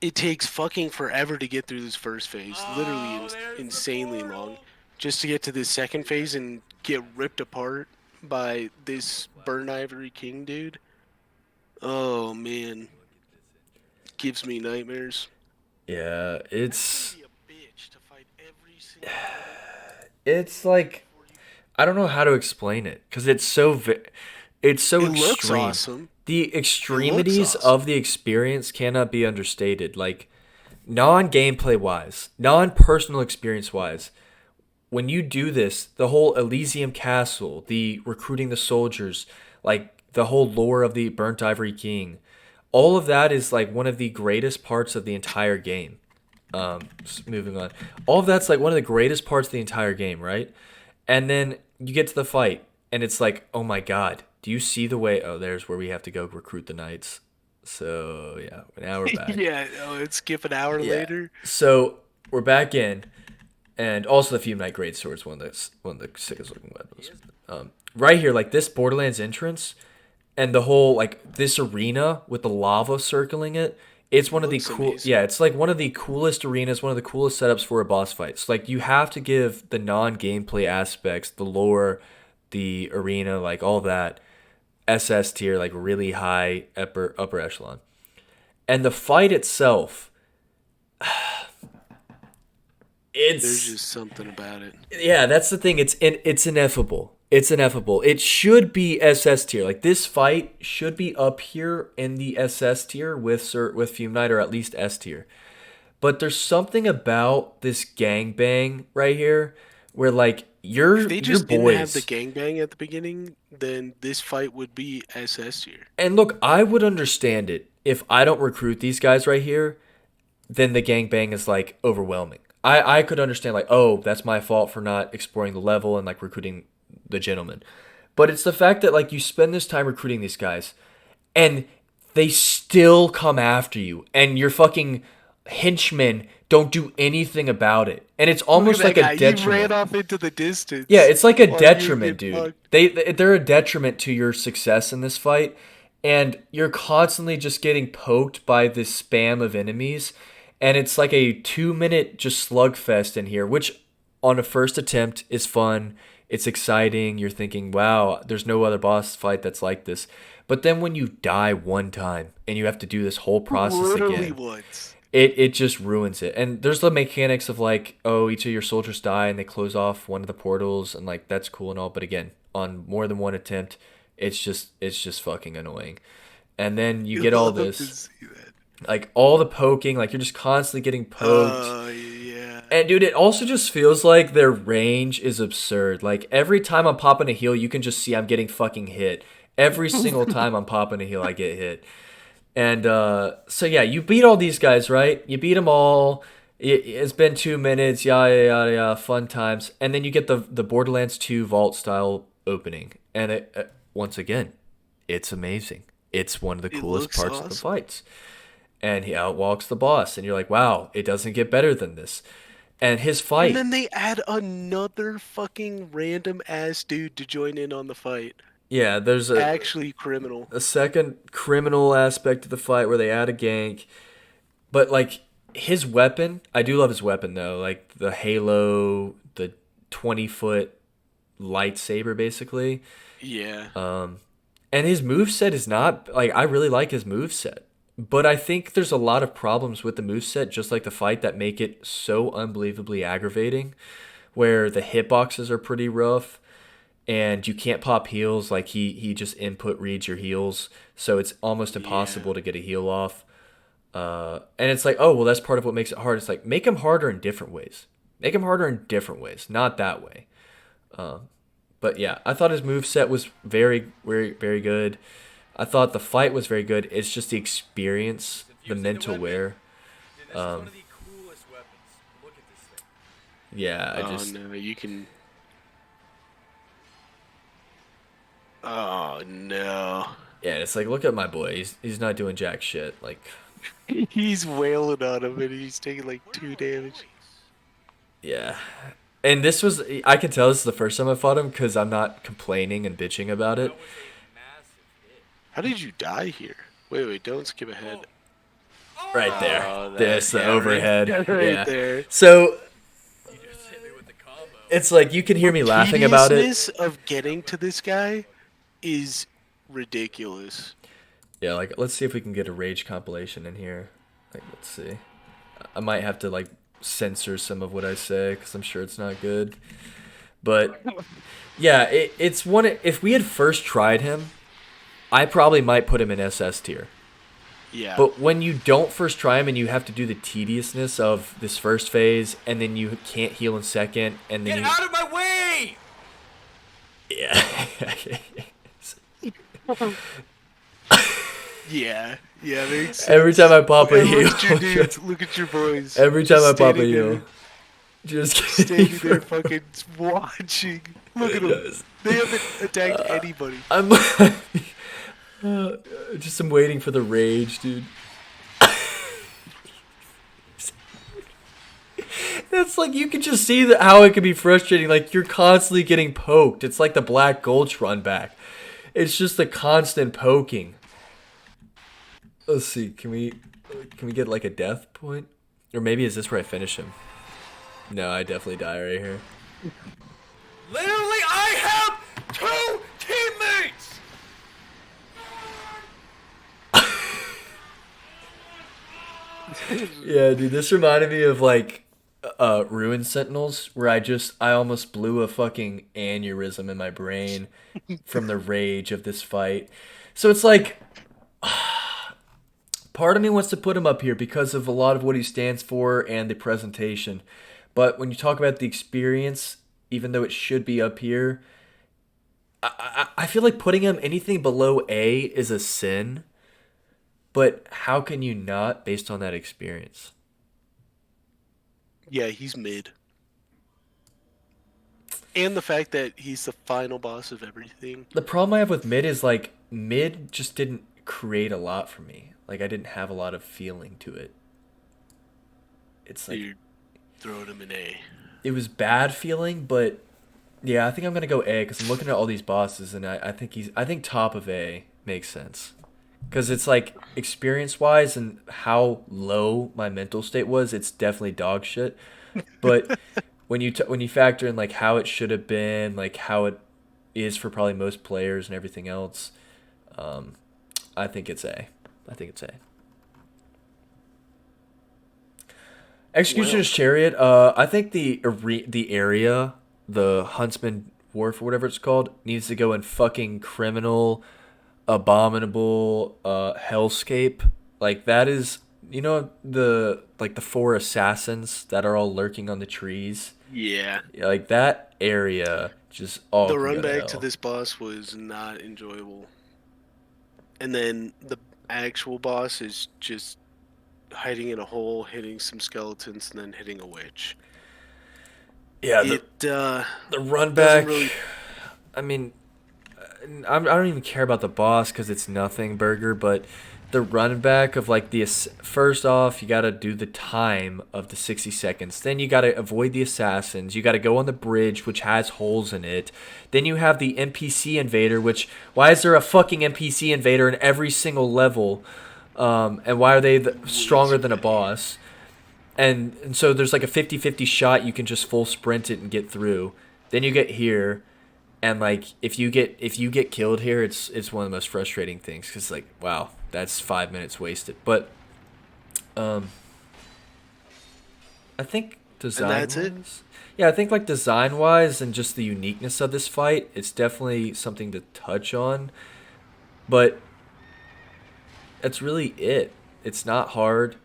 B: it takes fucking forever to get through this first phase. Literally
A: Oh, there's the
B: insanely long.
A: portal.
B: Just to get to this second phase and get ripped apart by this Burn Ivory King dude. Oh man, gives me nightmares.
A: Yeah,
B: It's gonna be a bitch to fight every single
A: it's like I don't know how to explain it because it's so
B: It looks
A: extreme.
B: awesome.
A: The
B: It looks
A: extremities of
B: awesome.
A: the experience cannot be understated. Like non-gameplay wise, non-personal experience wise, when you do this, the whole Elysium Castle, the recruiting the soldiers, like the whole lore of the Burnt Ivory King, all of that is like one of the greatest parts of the entire game. Moving on, all of that's like one of the greatest parts of the entire game, right? And then you get to the fight, and it's like, oh my god, do you see the way? Oh, there's where we have to go recruit the knights. So yeah, now we're back.
B: Yeah, oh, it's skip an hour
A: Yeah.
B: later.
A: So we're back in, and also the Fume Knight Great Sword is one of the sickest looking weapons. Right here, like this Borderlands entrance, and the whole like this arena with the lava circling it It's one of the
B: Looks
A: cool,
B: amazing.
A: yeah, it's like one of the coolest arenas, one of the coolest setups for a boss fight. So like you have to give the non-gameplay aspects, the lore, the arena, like all that SS tier, like really high upper echelon. And the fight itself,
B: There's
A: it's
B: just something about it.
A: yeah, that's the thing. It's ineffable. It's ineffable. It should be SS tier. Like this fight should be up here in the SS tier with Fume Knight, or at least S tier. But there's something about this gangbang right here where like
B: If they
A: your
B: just didn't have the
A: boys.
B: gangbang at the beginning, then this fight would be SS tier.
A: And look, I would understand it if I don't recruit these guys right here, then the gangbang is like overwhelming. I could understand like, oh, that's my fault for not exploring the level and like recruiting the gentleman. But it's the fact that like you spend this time recruiting these guys and they still come after you and your fucking henchmen don't do anything about it. And it's
B: Look at
A: almost
B: that
A: like a
B: guy. He ran
A: detriment.
B: off into the
A: Yeah,
B: distance
A: it's like a
B: while you
A: detriment,
B: get
A: dude.
B: fucked.
A: They're a detriment to your success in this fight, and you're constantly just getting poked by this spam of enemies, and it's like a 2 minute just slugfest in here, which on a first attempt is fun. It's exciting. You're thinking, wow, there's no other boss fight that's like this. But then when you die one time and you have to do this whole process
B: Literally
A: again,
B: once.
A: it just ruins it. And there's the mechanics of like, oh, each of your soldiers die and they close off one of the portals, and like that's cool and all, but again, on more than one attempt, it's just fucking annoying. And then you
B: You
A: get all
B: love to
A: this
B: see that.
A: like all the poking, like you're just constantly getting poked.
B: Oh yeah.
A: And dude, it also just feels like their range is absurd. Like every time I'm popping a heal, you can just see I'm getting fucking hit. Every single time I'm popping a heal, I get hit. And so yeah, you beat all these guys, right? You beat them all. It's been 2 minutes, yada yada yada, fun times. And then you get the Borderlands 2 vault style opening, and once again, it's amazing. It's one of the
B: It
A: coolest
B: looks
A: parts of the
B: awesome.
A: fights. And he outwalks the boss, and you're like, wow, it doesn't get better than this. And his
B: And
A: fight,
B: then they add another fucking random ass dude to join in on the fight.
A: yeah, there's
B: Actually criminal.
A: a second criminal aspect to the fight where they add a gank. But like his weapon, I do love his weapon though. Like the Halo, the 20-foot lightsaber, basically.
B: Yeah.
A: And his move set is not like I really like his move set. But I think there's a lot of problems with the move set, just like the fight, that make it so unbelievably aggravating. Where the hitboxes are pretty rough, and you can't pop heals. Like he just input reads your heals, so it's almost
B: Yeah.
A: impossible to get a heal off. And it's like, oh, well, that's part of what makes it hard. It's like, make them harder in different ways. Make them harder in different ways, not that way. But yeah, I thought his move set was very, very, very good. I thought the fight was very good. It's just the experience, the mental wear. Um, yeah, I
B: Oh
A: just
B: no, you can. Oh no.
A: yeah, it's like look at my boy. He's not doing jack shit. Like
B: He's wailing on him and he's taking like 2 damage.
A: yeah, and this was I can tell this is the first time I fought him because I'm not complaining and bitching about it.
B: How did you die here? Wait, don't skip ahead.
A: Right there,
B: Oh,
A: this the overhead.
B: right
A: Yeah.
B: there.
A: So it's like you can hear me laughing about it.
B: Tediousness of getting to this guy is ridiculous.
A: Yeah, like let's see if we can get a rage compilation in here. Like let's see. I might have to like censor some of what I say because I'm sure it's not good. But yeah, it's one. If we had first tried him, I probably might put him in SS tier.
B: Yeah.
A: But when you don't first try him and you have to do the tediousness of this first phase, and then you can't heal in second, and then
C: Get out of my way!
A: yeah.
B: Yeah, makes sense.
A: Every time I pop a
B: And
A: heal,
B: look at your dudes, look at your boys.
A: every time
B: Just
A: I pop a
B: standing
A: heal,
B: there,
A: just
B: standing there fucking watching. Look at them.
A: Yes.
B: They haven't attacked anybody.
A: I'm just I'm waiting for the rage, dude. It's like you can just see how it can be frustrating. Like you're constantly getting poked. It's like the Black Gulch run back. It's just the constant poking. Let's see. Can we? Can we get like a death point? Or maybe is this where I finish him? No, I definitely die right here. Literally, I have two teammates! Yeah, dude, this reminded me of like Ruin Sentinels, where I almost blew a fucking aneurysm in my brain from the rage of this fight. So it's like part of me wants to put him up here because of a lot of what he stands for and the presentation. But when you talk about the experience, even though it should be up here, I feel like putting him anything below A is a sin. But how can you not based on that experience?
B: Yeah, he's mid. And the fact that he's the final boss of everything.
A: The problem I have with mid is like mid just didn't create a lot for me. Like I didn't have a lot of feeling to it. It's like
B: You're throwing him in A.
A: it was bad feeling, but yeah, I think I'm gonna go A because I'm looking at all these bosses and I think top of A makes sense because it's like experience wise and how low my mental state was, it's definitely dog shit. But when you factor in like how it should have been, like how it is for probably most players and everything else, um, I think it's A. I think it's A.
B: Well,
A: Executioner's Chariot. I think the area, the Huntsman Wharf or whatever it's called, needs to go in fucking criminal, abominable, hellscape. Like that is, you know, the like the four assassins that are all lurking on the trees.
B: yeah.
A: Yeah, like that area just all
B: The
A: can
B: run
A: go to
B: back to
A: hell.
B: this boss was not enjoyable. And then the actual boss is just hiding in a hole, hitting some skeletons, and then hitting a witch.
A: Yeah,
B: It
A: the run
B: doesn't
A: back.
B: really.
A: I mean, I don't even care about the boss because it's nothing burger, but the run back of like first off, you got to do the time of the 60 seconds. Then you got to avoid the assassins. You got to go on the bridge, which has holes in it. Then you have the NPC invader, which why is there a fucking NPC invader in every single level? And why are they
B: Way
A: stronger
B: too
A: than a
B: many.
A: boss? And so there's like a 50-50 shot you can just full sprint it and get through. Then you get here and like if you get killed here, it's one of the most frustrating things because like wow, that's 5 minutes wasted. But um, I think
B: And
A: design
B: that's it.
A: wise, yeah, I think like design wise and just the uniqueness of this fight, it's definitely something to touch on. But that's really it. It's not hard.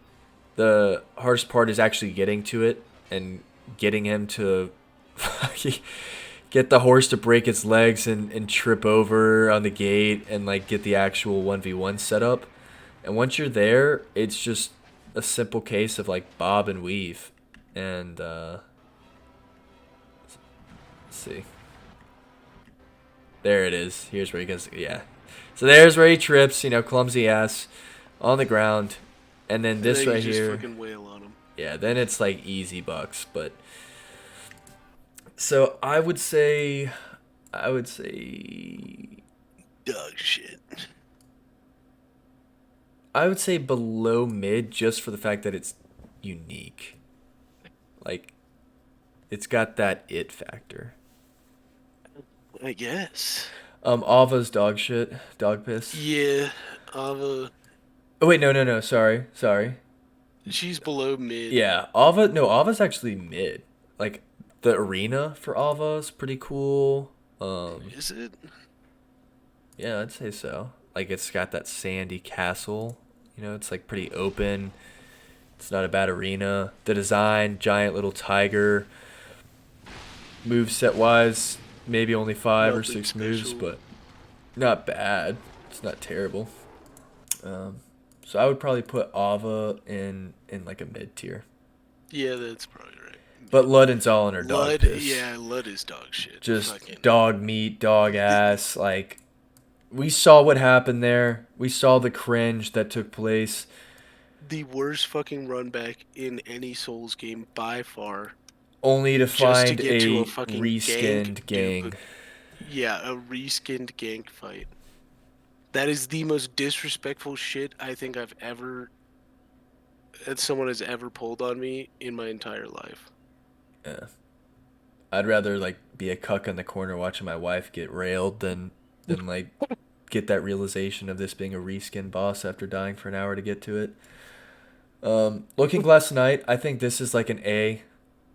A: The hardest part is actually getting to it and getting him to get the horse to break its legs and trip over on the gate and like get the actual 1v1 setup. And once you're there, it's just a simple case of like bob and weave. And let's see. There it is. Here's where he goes. Yeah. So there's where he trips, you know, clumsy ass on the ground. And then
B: And
A: this
B: then you
A: right
B: just
A: here.
B: fucking wail on him.
A: Yeah, then it's like easy bucks, but so I would say
B: Dog shit.
A: I would say below mid just for the fact that it's unique. Like it's got that it factor.
B: I guess.
A: Ava's dog shit, dog piss.
B: Yeah. Ava.
A: Oh wait, no, sorry.
B: She's below mid.
A: Yeah, Ava. No, Ava's actually mid. Like the arena for Ava is pretty cool.
B: Is it?
A: Yeah, I'd say so. Like it's got that sandy castle. You know, it's like pretty open. It's not a bad arena. The design, giant little tiger. Move set wise, maybe only five or
B: Nothing
A: six moves,
B: special.
A: but not bad. It's not terrible. Um, so I would probably put Ava in like a mid tier.
B: Yeah, that's probably right.
A: But Lud and Zalin are dog
B: Lud,
A: piss.
B: yeah, Lud is dog shit.
A: Just
B: Fucking.
A: dog meat, dog ass. Like we saw what happened there. We saw the cringe that took place.
B: The worst fucking run back in any Souls game by far.
A: Only to
B: Just to
A: find
B: get to a
A: a
B: fucking gank
A: reskinned
B: dupe.
A: gang.
B: Yeah, a reskinned gank fight. That is the most disrespectful shit I think I've ever that someone has ever pulled on me in my entire life.
A: Yeah. I'd rather like be a cuck in the corner watching my wife get railed than like get that realization of this being a reskin boss after dying for an hour to get to it. Looking Glass Knight, I think this is like an A.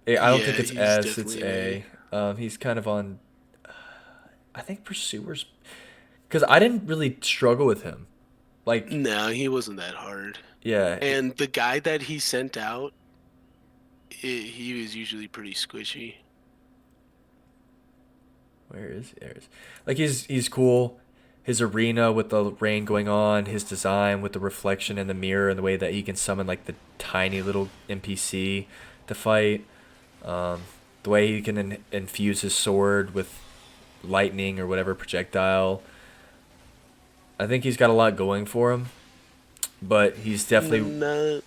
A: I don't think
B: Yeah,
A: it's
B: he's
A: S, it's
B: definitely an A.
A: A. He's kind of on. I think Pursuers, because I didn't really struggle with him. Like,
B: No, he wasn't that hard.
A: yeah,
B: And the guy that he sent out, he was usually pretty squishy.
A: where is he? There he is. Like he's cool. His arena with the rain going on, his design with the reflection in the mirror, and the way that he can summon like the tiny little NPC to fight. Um, the way he can infuse his sword with lightning or whatever projectile. I think he's got a lot going for him, but
B: Not,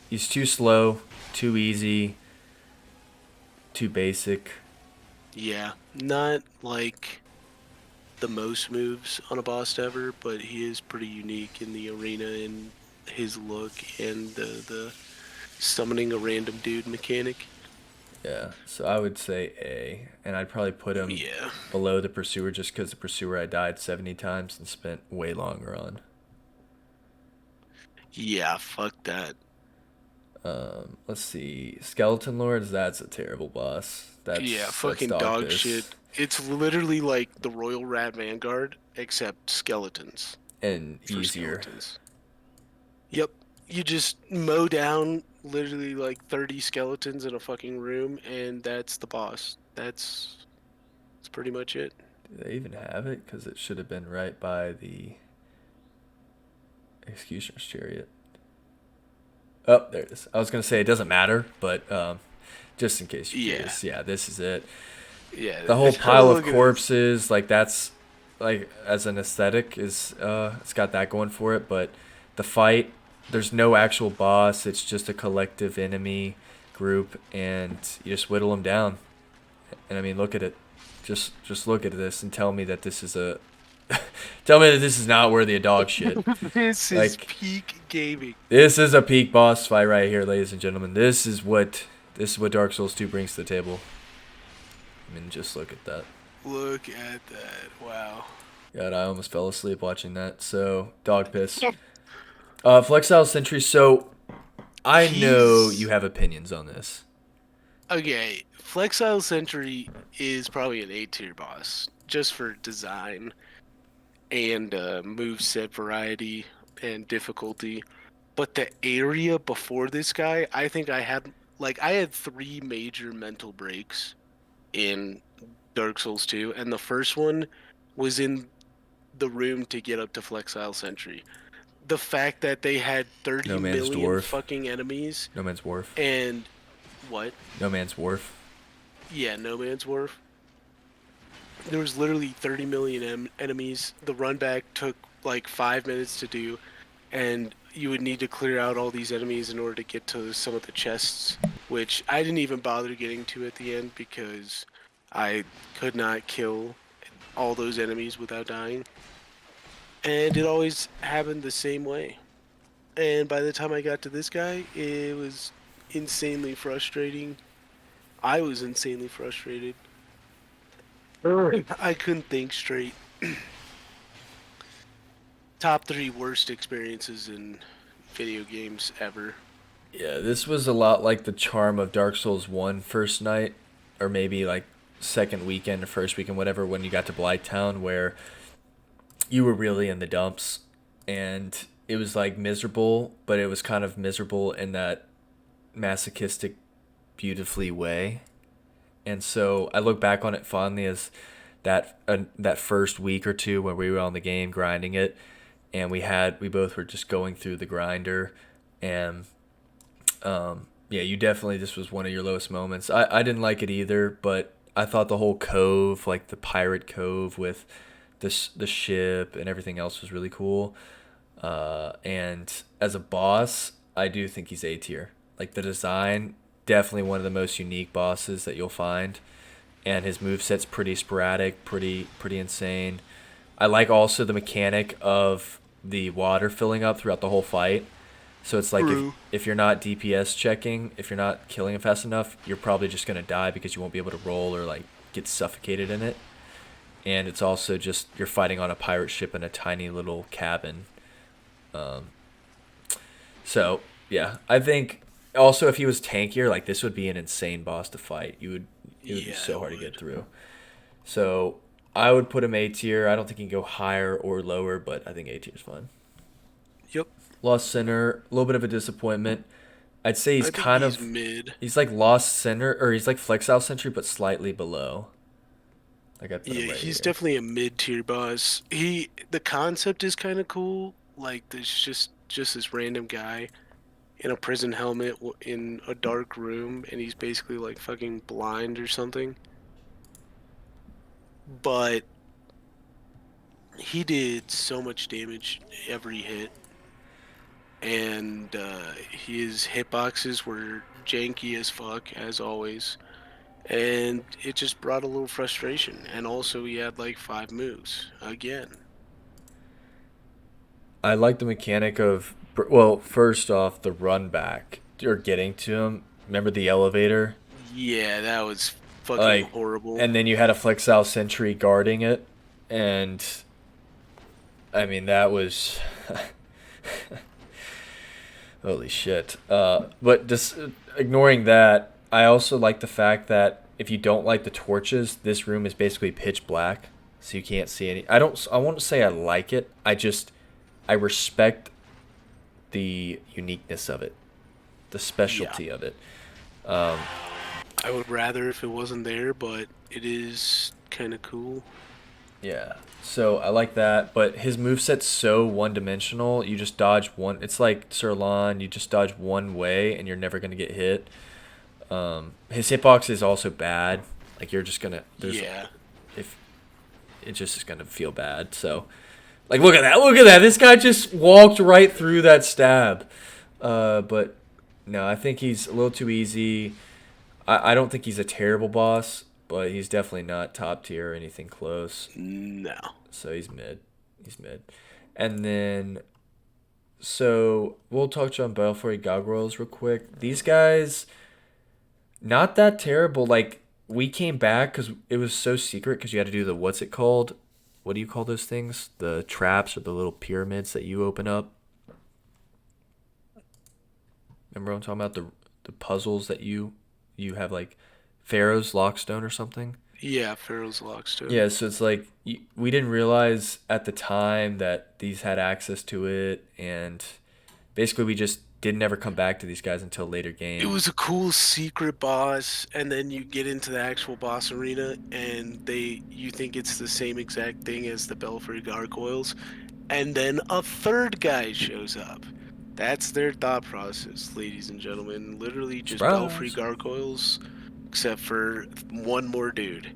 A: he's too slow, too easy, too basic.
B: yeah, not like the most moves on a boss ever, but he is pretty unique in the arena and his look and the summoning a random dude mechanic.
A: Yeah, so I would say A, and I'd probably put him
B: Yeah.
A: below the Pursuer just because the Pursuer I died 70 times and spent way longer on.
B: Yeah, fuck that.
A: Let's see, Skeleton Lords. That's a terrible boss.
B: Yeah,
A: That's
B: fucking
A: dog
B: dog
A: piss
B: shit. It's literally like the Royal Rat Vanguard, except skeletons
A: and
B: for
A: easier.
B: skeletons. Yep. You just mow down literally like 30 skeletons in a fucking room, and that's the boss. That's pretty much it.
A: Do they even have it? Because it should have been right by the Executioner's Chariot. Oh, there it is. I was gonna say it doesn't matter, but just in case you're
B: Yeah.
A: curious, yeah, this is it.
B: Yeah.
A: The whole pile of
B: Look at this.
A: corpses, like that's like as an aesthetic is it's got that going for it, but the fight, there's no actual boss. It's just a collective enemy group, and you just whittle them down. And I mean, look at it. Just look at this and tell me that this is a tell me that this is not worthy of dog shit.
B: This is
A: Like
B: peak gaming.
A: this is a peak boss fight right here, ladies and gentlemen. This is what Dark Souls 2 brings to the table. I mean, just look at that.
B: Look at that. Wow.
A: God, I almost fell asleep watching that. So, dog piss. Flexile Sentry. So, I know
B: He's
A: you have opinions on this.
B: okay. Flexile Sentry is probably an A tier boss just for design and move set variety and difficulty. But the area before this guy, I think I had three major mental breaks in Dark Souls 2, and the first one was in the room to get up to Flexile Sentry. The fact that they had 30
A: No Man's
B: million
A: Dwarf.
B: fucking enemies
A: No Man's Wharf.
B: and what?
A: No Man's Wharf.
B: Yeah, No Man's Wharf. There was literally 30 million enemies. The run back took like 5 minutes to do, and you would need to clear out all these enemies in order to get to some of the chests, which I didn't even bother getting to at the end because I could not kill all those enemies without dying. And it always happened the same way. And by the time I got to this guy, it was insanely frustrating. I was insanely frustrated. I couldn't think straight. Top three worst experiences in video games ever.
A: Yeah, this was a lot like the charm of Dark Souls 1 first night, or maybe like second weekend or first weekend, whatever, when you got to Blighttown, where you were really in the dumps and it was like miserable, but it was kind of miserable in that masochistic, beautifully way. And so I look back on it fondly as that first week or two when we were on the game grinding it, and we both were just going through the grinder, and yeah, you definitely this was one of your lowest moments. I didn't like it either, but I thought the whole cove, like the pirate cove with the ship and everything else, was really cool. And as a boss, I do think he's A tier. Like the design, definitely one of the most unique bosses that you'll find, and his moveset's pretty sporadic, pretty insane. I like also the mechanic of the water filling up throughout the whole fight. So it's like
B: True.
A: if you're not DPS checking, if you're not killing it fast enough, you're probably just gonna die because you won't be able to roll or like get suffocated in it. And it's also just you're fighting on a pirate ship in a tiny little cabin. Um, so yeah, I think also if he was tankier, like this would be an insane boss to fight. It would be
B: Yeah,
A: so
B: it
A: hard to get
B: would.
A: through. So I would put him A tier. I don't think he can go higher or lower, but I think A tier is fine.
B: Yep.
A: Lost Center, a little bit of a disappointment. I'd say he's
B: I think
A: kind
B: he's
A: of
B: mid.
A: he's like Lost Center or he's like Flexile Sentry, but slightly below. Like I put him
B: Yeah,
A: right
B: he's
A: here.
B: definitely a mid tier boss. The concept is kind of cool. Like there's just this random guy in a prison helmet in a dark room, and he's basically like fucking blind or something. But he did so much damage every hit, and his hitboxes were janky as fuck as always, and it just brought a little frustration. And also, he had like 5 moves again.
A: I like the mechanic of well, first off, the run back or getting to him. Remember the elevator?
B: Yeah, that was fucking
A: Like,
B: horrible.
A: and then you had a Flexile Sentry guarding it, and I mean that was holy shit. But just ignoring that, I also like the fact that if you don't like the torches, this room is basically pitch black, so you can't see any. I don't. I won't say I like it. I respect the uniqueness of it, the
B: Yeah,
A: specialty of it. Um,
B: I would rather if it wasn't there, but it is kind of cool.
A: yeah. So I like that, but his moveset's so one-dimensional. You just dodge one. It's like Sirlon. You just dodge one way, and you're never gonna get hit. His hitbox is also bad. Like you're just gonna there's
B: Yeah.
A: if it just is gonna feel bad. So like look at that, look at that. This guy just walked right through that stab. But no, I think he's a little too easy. I don't think he's a terrible boss, but he's definitely not top tier or anything close.
B: No.
A: So he's mid. He's mid. And then so we'll touch on Belfry Gargoyles real quick. These guys not that terrible. Like we came back because it was so secret because you had to do the what's it called? What do you call those things? The traps or the little pyramids that you open up. Remember what I'm talking about the puzzles that you have like Pharaoh's Lockstone or something.
B: Yeah, Pharaoh's Lockstone.
A: Yeah, so it's like we didn't realize at the time that these had access to it, and basically we just didn't ever come back to these guys until later
B: It
A: game.
B: was a cool secret boss, and then you get into the actual boss arena, and you think it's the same exact thing as the Belfry Gargoyles, and then a third guy shows up. That's their thought process, ladies and gentlemen. Literally just Belfry
A: Surprise.
B: Gargoyles, except for one more dude.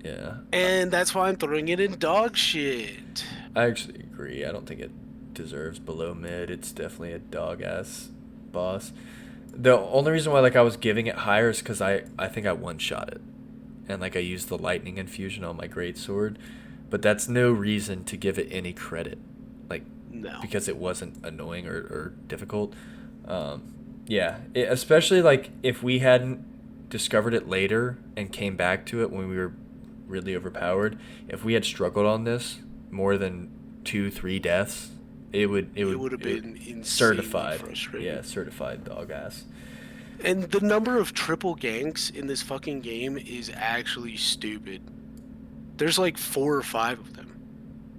A: Yeah,
B: And that's why I'm throwing it in dog shit.
A: I actually agree. I don't think it deserves below mid. It's definitely a dog ass boss. The only reason why like I was giving it higher is because I think I one shot it, and like I used the lightning infusion on my great sword, but that's no reason to give it any credit, like
B: No.
A: because it wasn't annoying or difficult. Um, yeah, especially like if we hadn't discovered it later and came back to it when we were really overpowered. If we had struggled on this more than 2 3 deaths,
B: It would have
A: it would
B: been insanely
A: certified.
B: frustrating.
A: Yeah, certified dog ass.
B: And the number of triple ganks in this fucking game is actually stupid. There's like 4 or 5 of them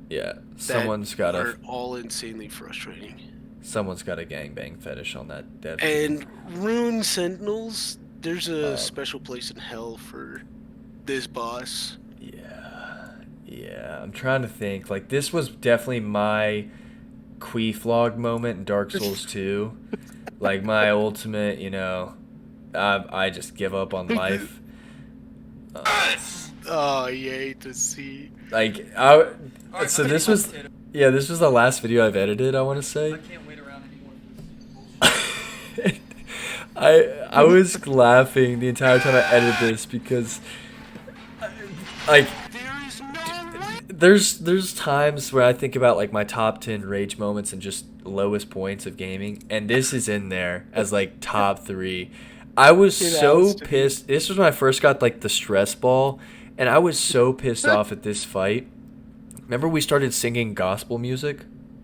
A: Yeah,
B: that are all insanely frustrating.
A: someone's got a gangbang fetish on that dev team.
B: And Rune Sentinels, there's a
A: Um,
B: special place in hell for this boss.
A: yeah, yeah. I'm trying to think. Like this was definitely my Queeflog moment in Dark Souls 2. Like my ultimate, I just give up on life. Um,
B: Oh, you hate to see.
A: like I, so this was, yeah, this was the last video I've edited. I want to say. I was laughing the entire time I edited this because, like,
B: There is no
A: there's times where I think about like my top 10 rage moments and just lowest points of gaming, and this is in there as like top 3. I was
B: It
A: so
B: has to be.
A: pissed. This was when I first got like the stress ball, and I was so pissed off at this fight. Remember we started singing gospel music?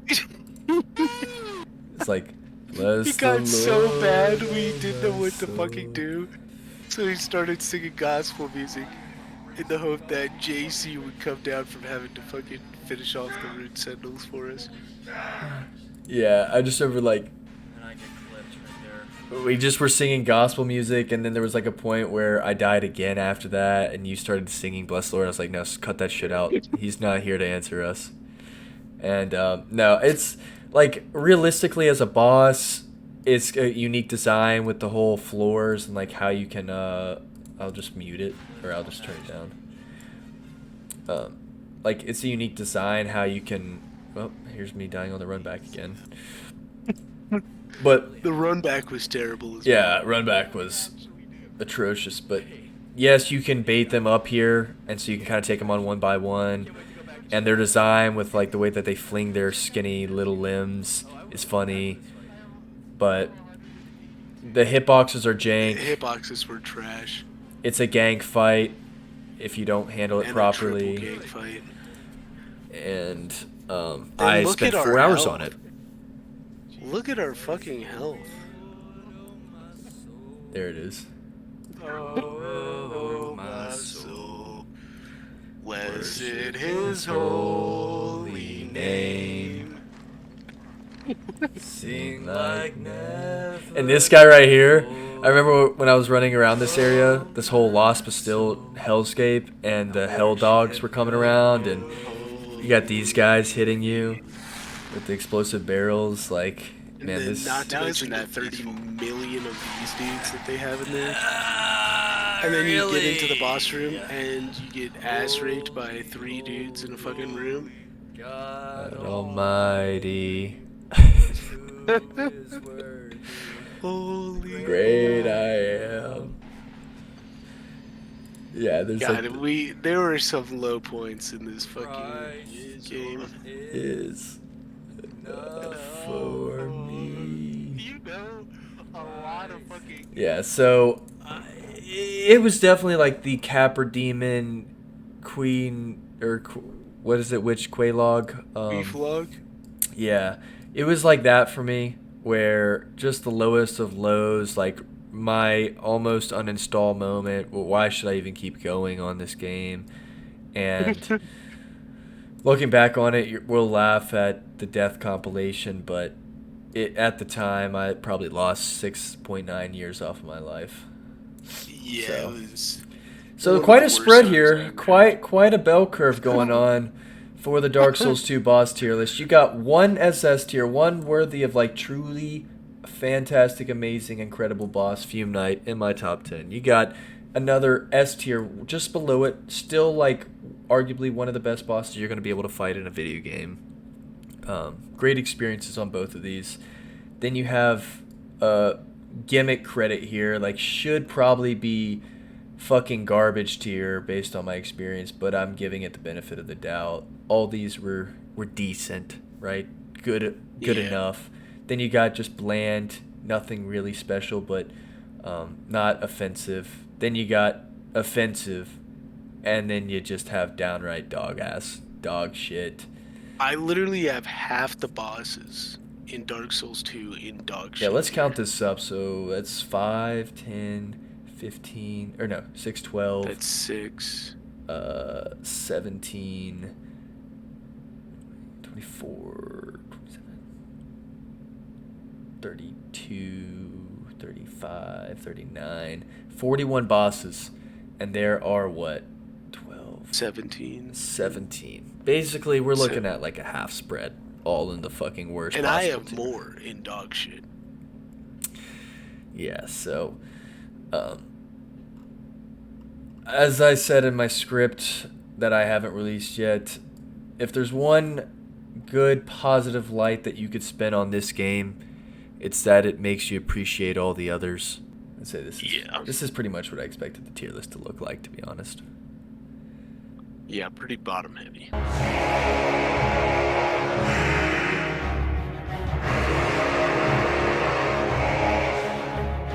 A: It's like,
B: He
A: bless the
B: got so bad
A: Lord,
B: we didn't know what to
A: my
B: fucking
A: soul.
B: do. So he started singing gospel music in the hope that JC would come down from having to fucking finish off the Rune Sentinels for us.
A: Yeah, I just remember like we just were singing gospel music, and then there was like a point where I died again after that, and you started singing "Bless the Lord." I was like, no, cut that shit out. He's not here to answer us. And no, it's like realistically as a boss, it's a unique design with the whole floors and like how you can. I'll just mute it or I'll just turn it down. Like it's a unique design how you can. Well, here's me dying on the run back again. But
B: The run back was terrible as
A: yeah,
B: well.
A: run back was atrocious. But yes, you can bait them up here, and so you can kind of take them on one by one. And their design with like the way that they fling their skinny little limbs is funny. But the hitboxes are jank.
B: Hitboxes were trash.
A: It's a gank fight if you don't handle it
B: And
A: properly.
B: a triple gang fight.
A: And
B: And
A: I
B: look
A: spent
B: at our
A: 4 hours
B: health.
A: on it.
B: Look at our fucking health.
A: There it is.
B: Oh, my soul. Blessed his holy name.
A: Sing like never. And this guy right here, I remember when I was running around this area, this whole Lost Bastille hellscape, and the hell dogs were coming around, and you got these guys hitting you with the explosive barrels. Like,
B: And
A: man,
B: then
A: this.
B: not to mention that 30 million of these dudes that they have in there. And then you get into the boss room and you get ass raped by 3 dudes in a fucking room.
A: God Almighty.
B: Holy
A: Great I am. Yeah, there's
B: God,
A: like
B: there were some low points in this fucking game.
A: is enough for me.
B: You know a lot of fucking.
A: Yeah, so it was definitely like the Capper Demon Queen or what is it? Which Quaylog?
B: Beef log?
A: Yeah, it was like that for me, where just the lowest of lows, like my almost uninstall moment. Well, why should I even keep going on this game? And looking back on it, we'll laugh at the death compilation, but at the time, I probably lost 6.9 years off of my life.
B: Yeah,
A: So.
B: it was.
A: So
B: one of
A: quite
B: the
A: a
B: worst
A: spread
B: times
A: here,
B: I've ever
A: quite a bell curve going on for the Dark Souls 2 boss tier list. You got one SS tier, one worthy of like truly fantastic, amazing, incredible boss, Fume Knight, in my top 10. You got another S tier just below it, still like arguably one of the best bosses you're going to be able to fight in a video game. Great experiences on both of these. Then you have a gimmick credit here, like should probably be fucking garbage tier based on my experience, but I'm giving it the benefit of the doubt. All these were decent, right? Good
B: Yeah.
A: enough. Then you got just bland, nothing really special, but not offensive. Then you got offensive, and then you just have downright dog shit.
B: I literally have half the bosses in Dark Souls 2 in dog shit.
A: Yeah, let's
B: tier.
A: count this up. So that's 5, 10, 15, or no, 6, 12.
B: That's 6.
A: 17, 24, 27, 32, 35, 39, 41 bosses. And there are what? 12,
B: 17.
A: 17. Basically, we're looking
B: So-
A: at like a half spread, all in the fucking worst
B: And I
A: possible
B: have
A: tier.
B: more in dog shit.
A: Yeah, so as I said in my script that I haven't released yet, if there's one good positive light that you could spin on this game, it's that it makes you appreciate all the others. I'd say this is
B: Yeah.
A: this is pretty much what I expected the tier list to look like, to be honest.
B: Yeah, pretty bottom heavy.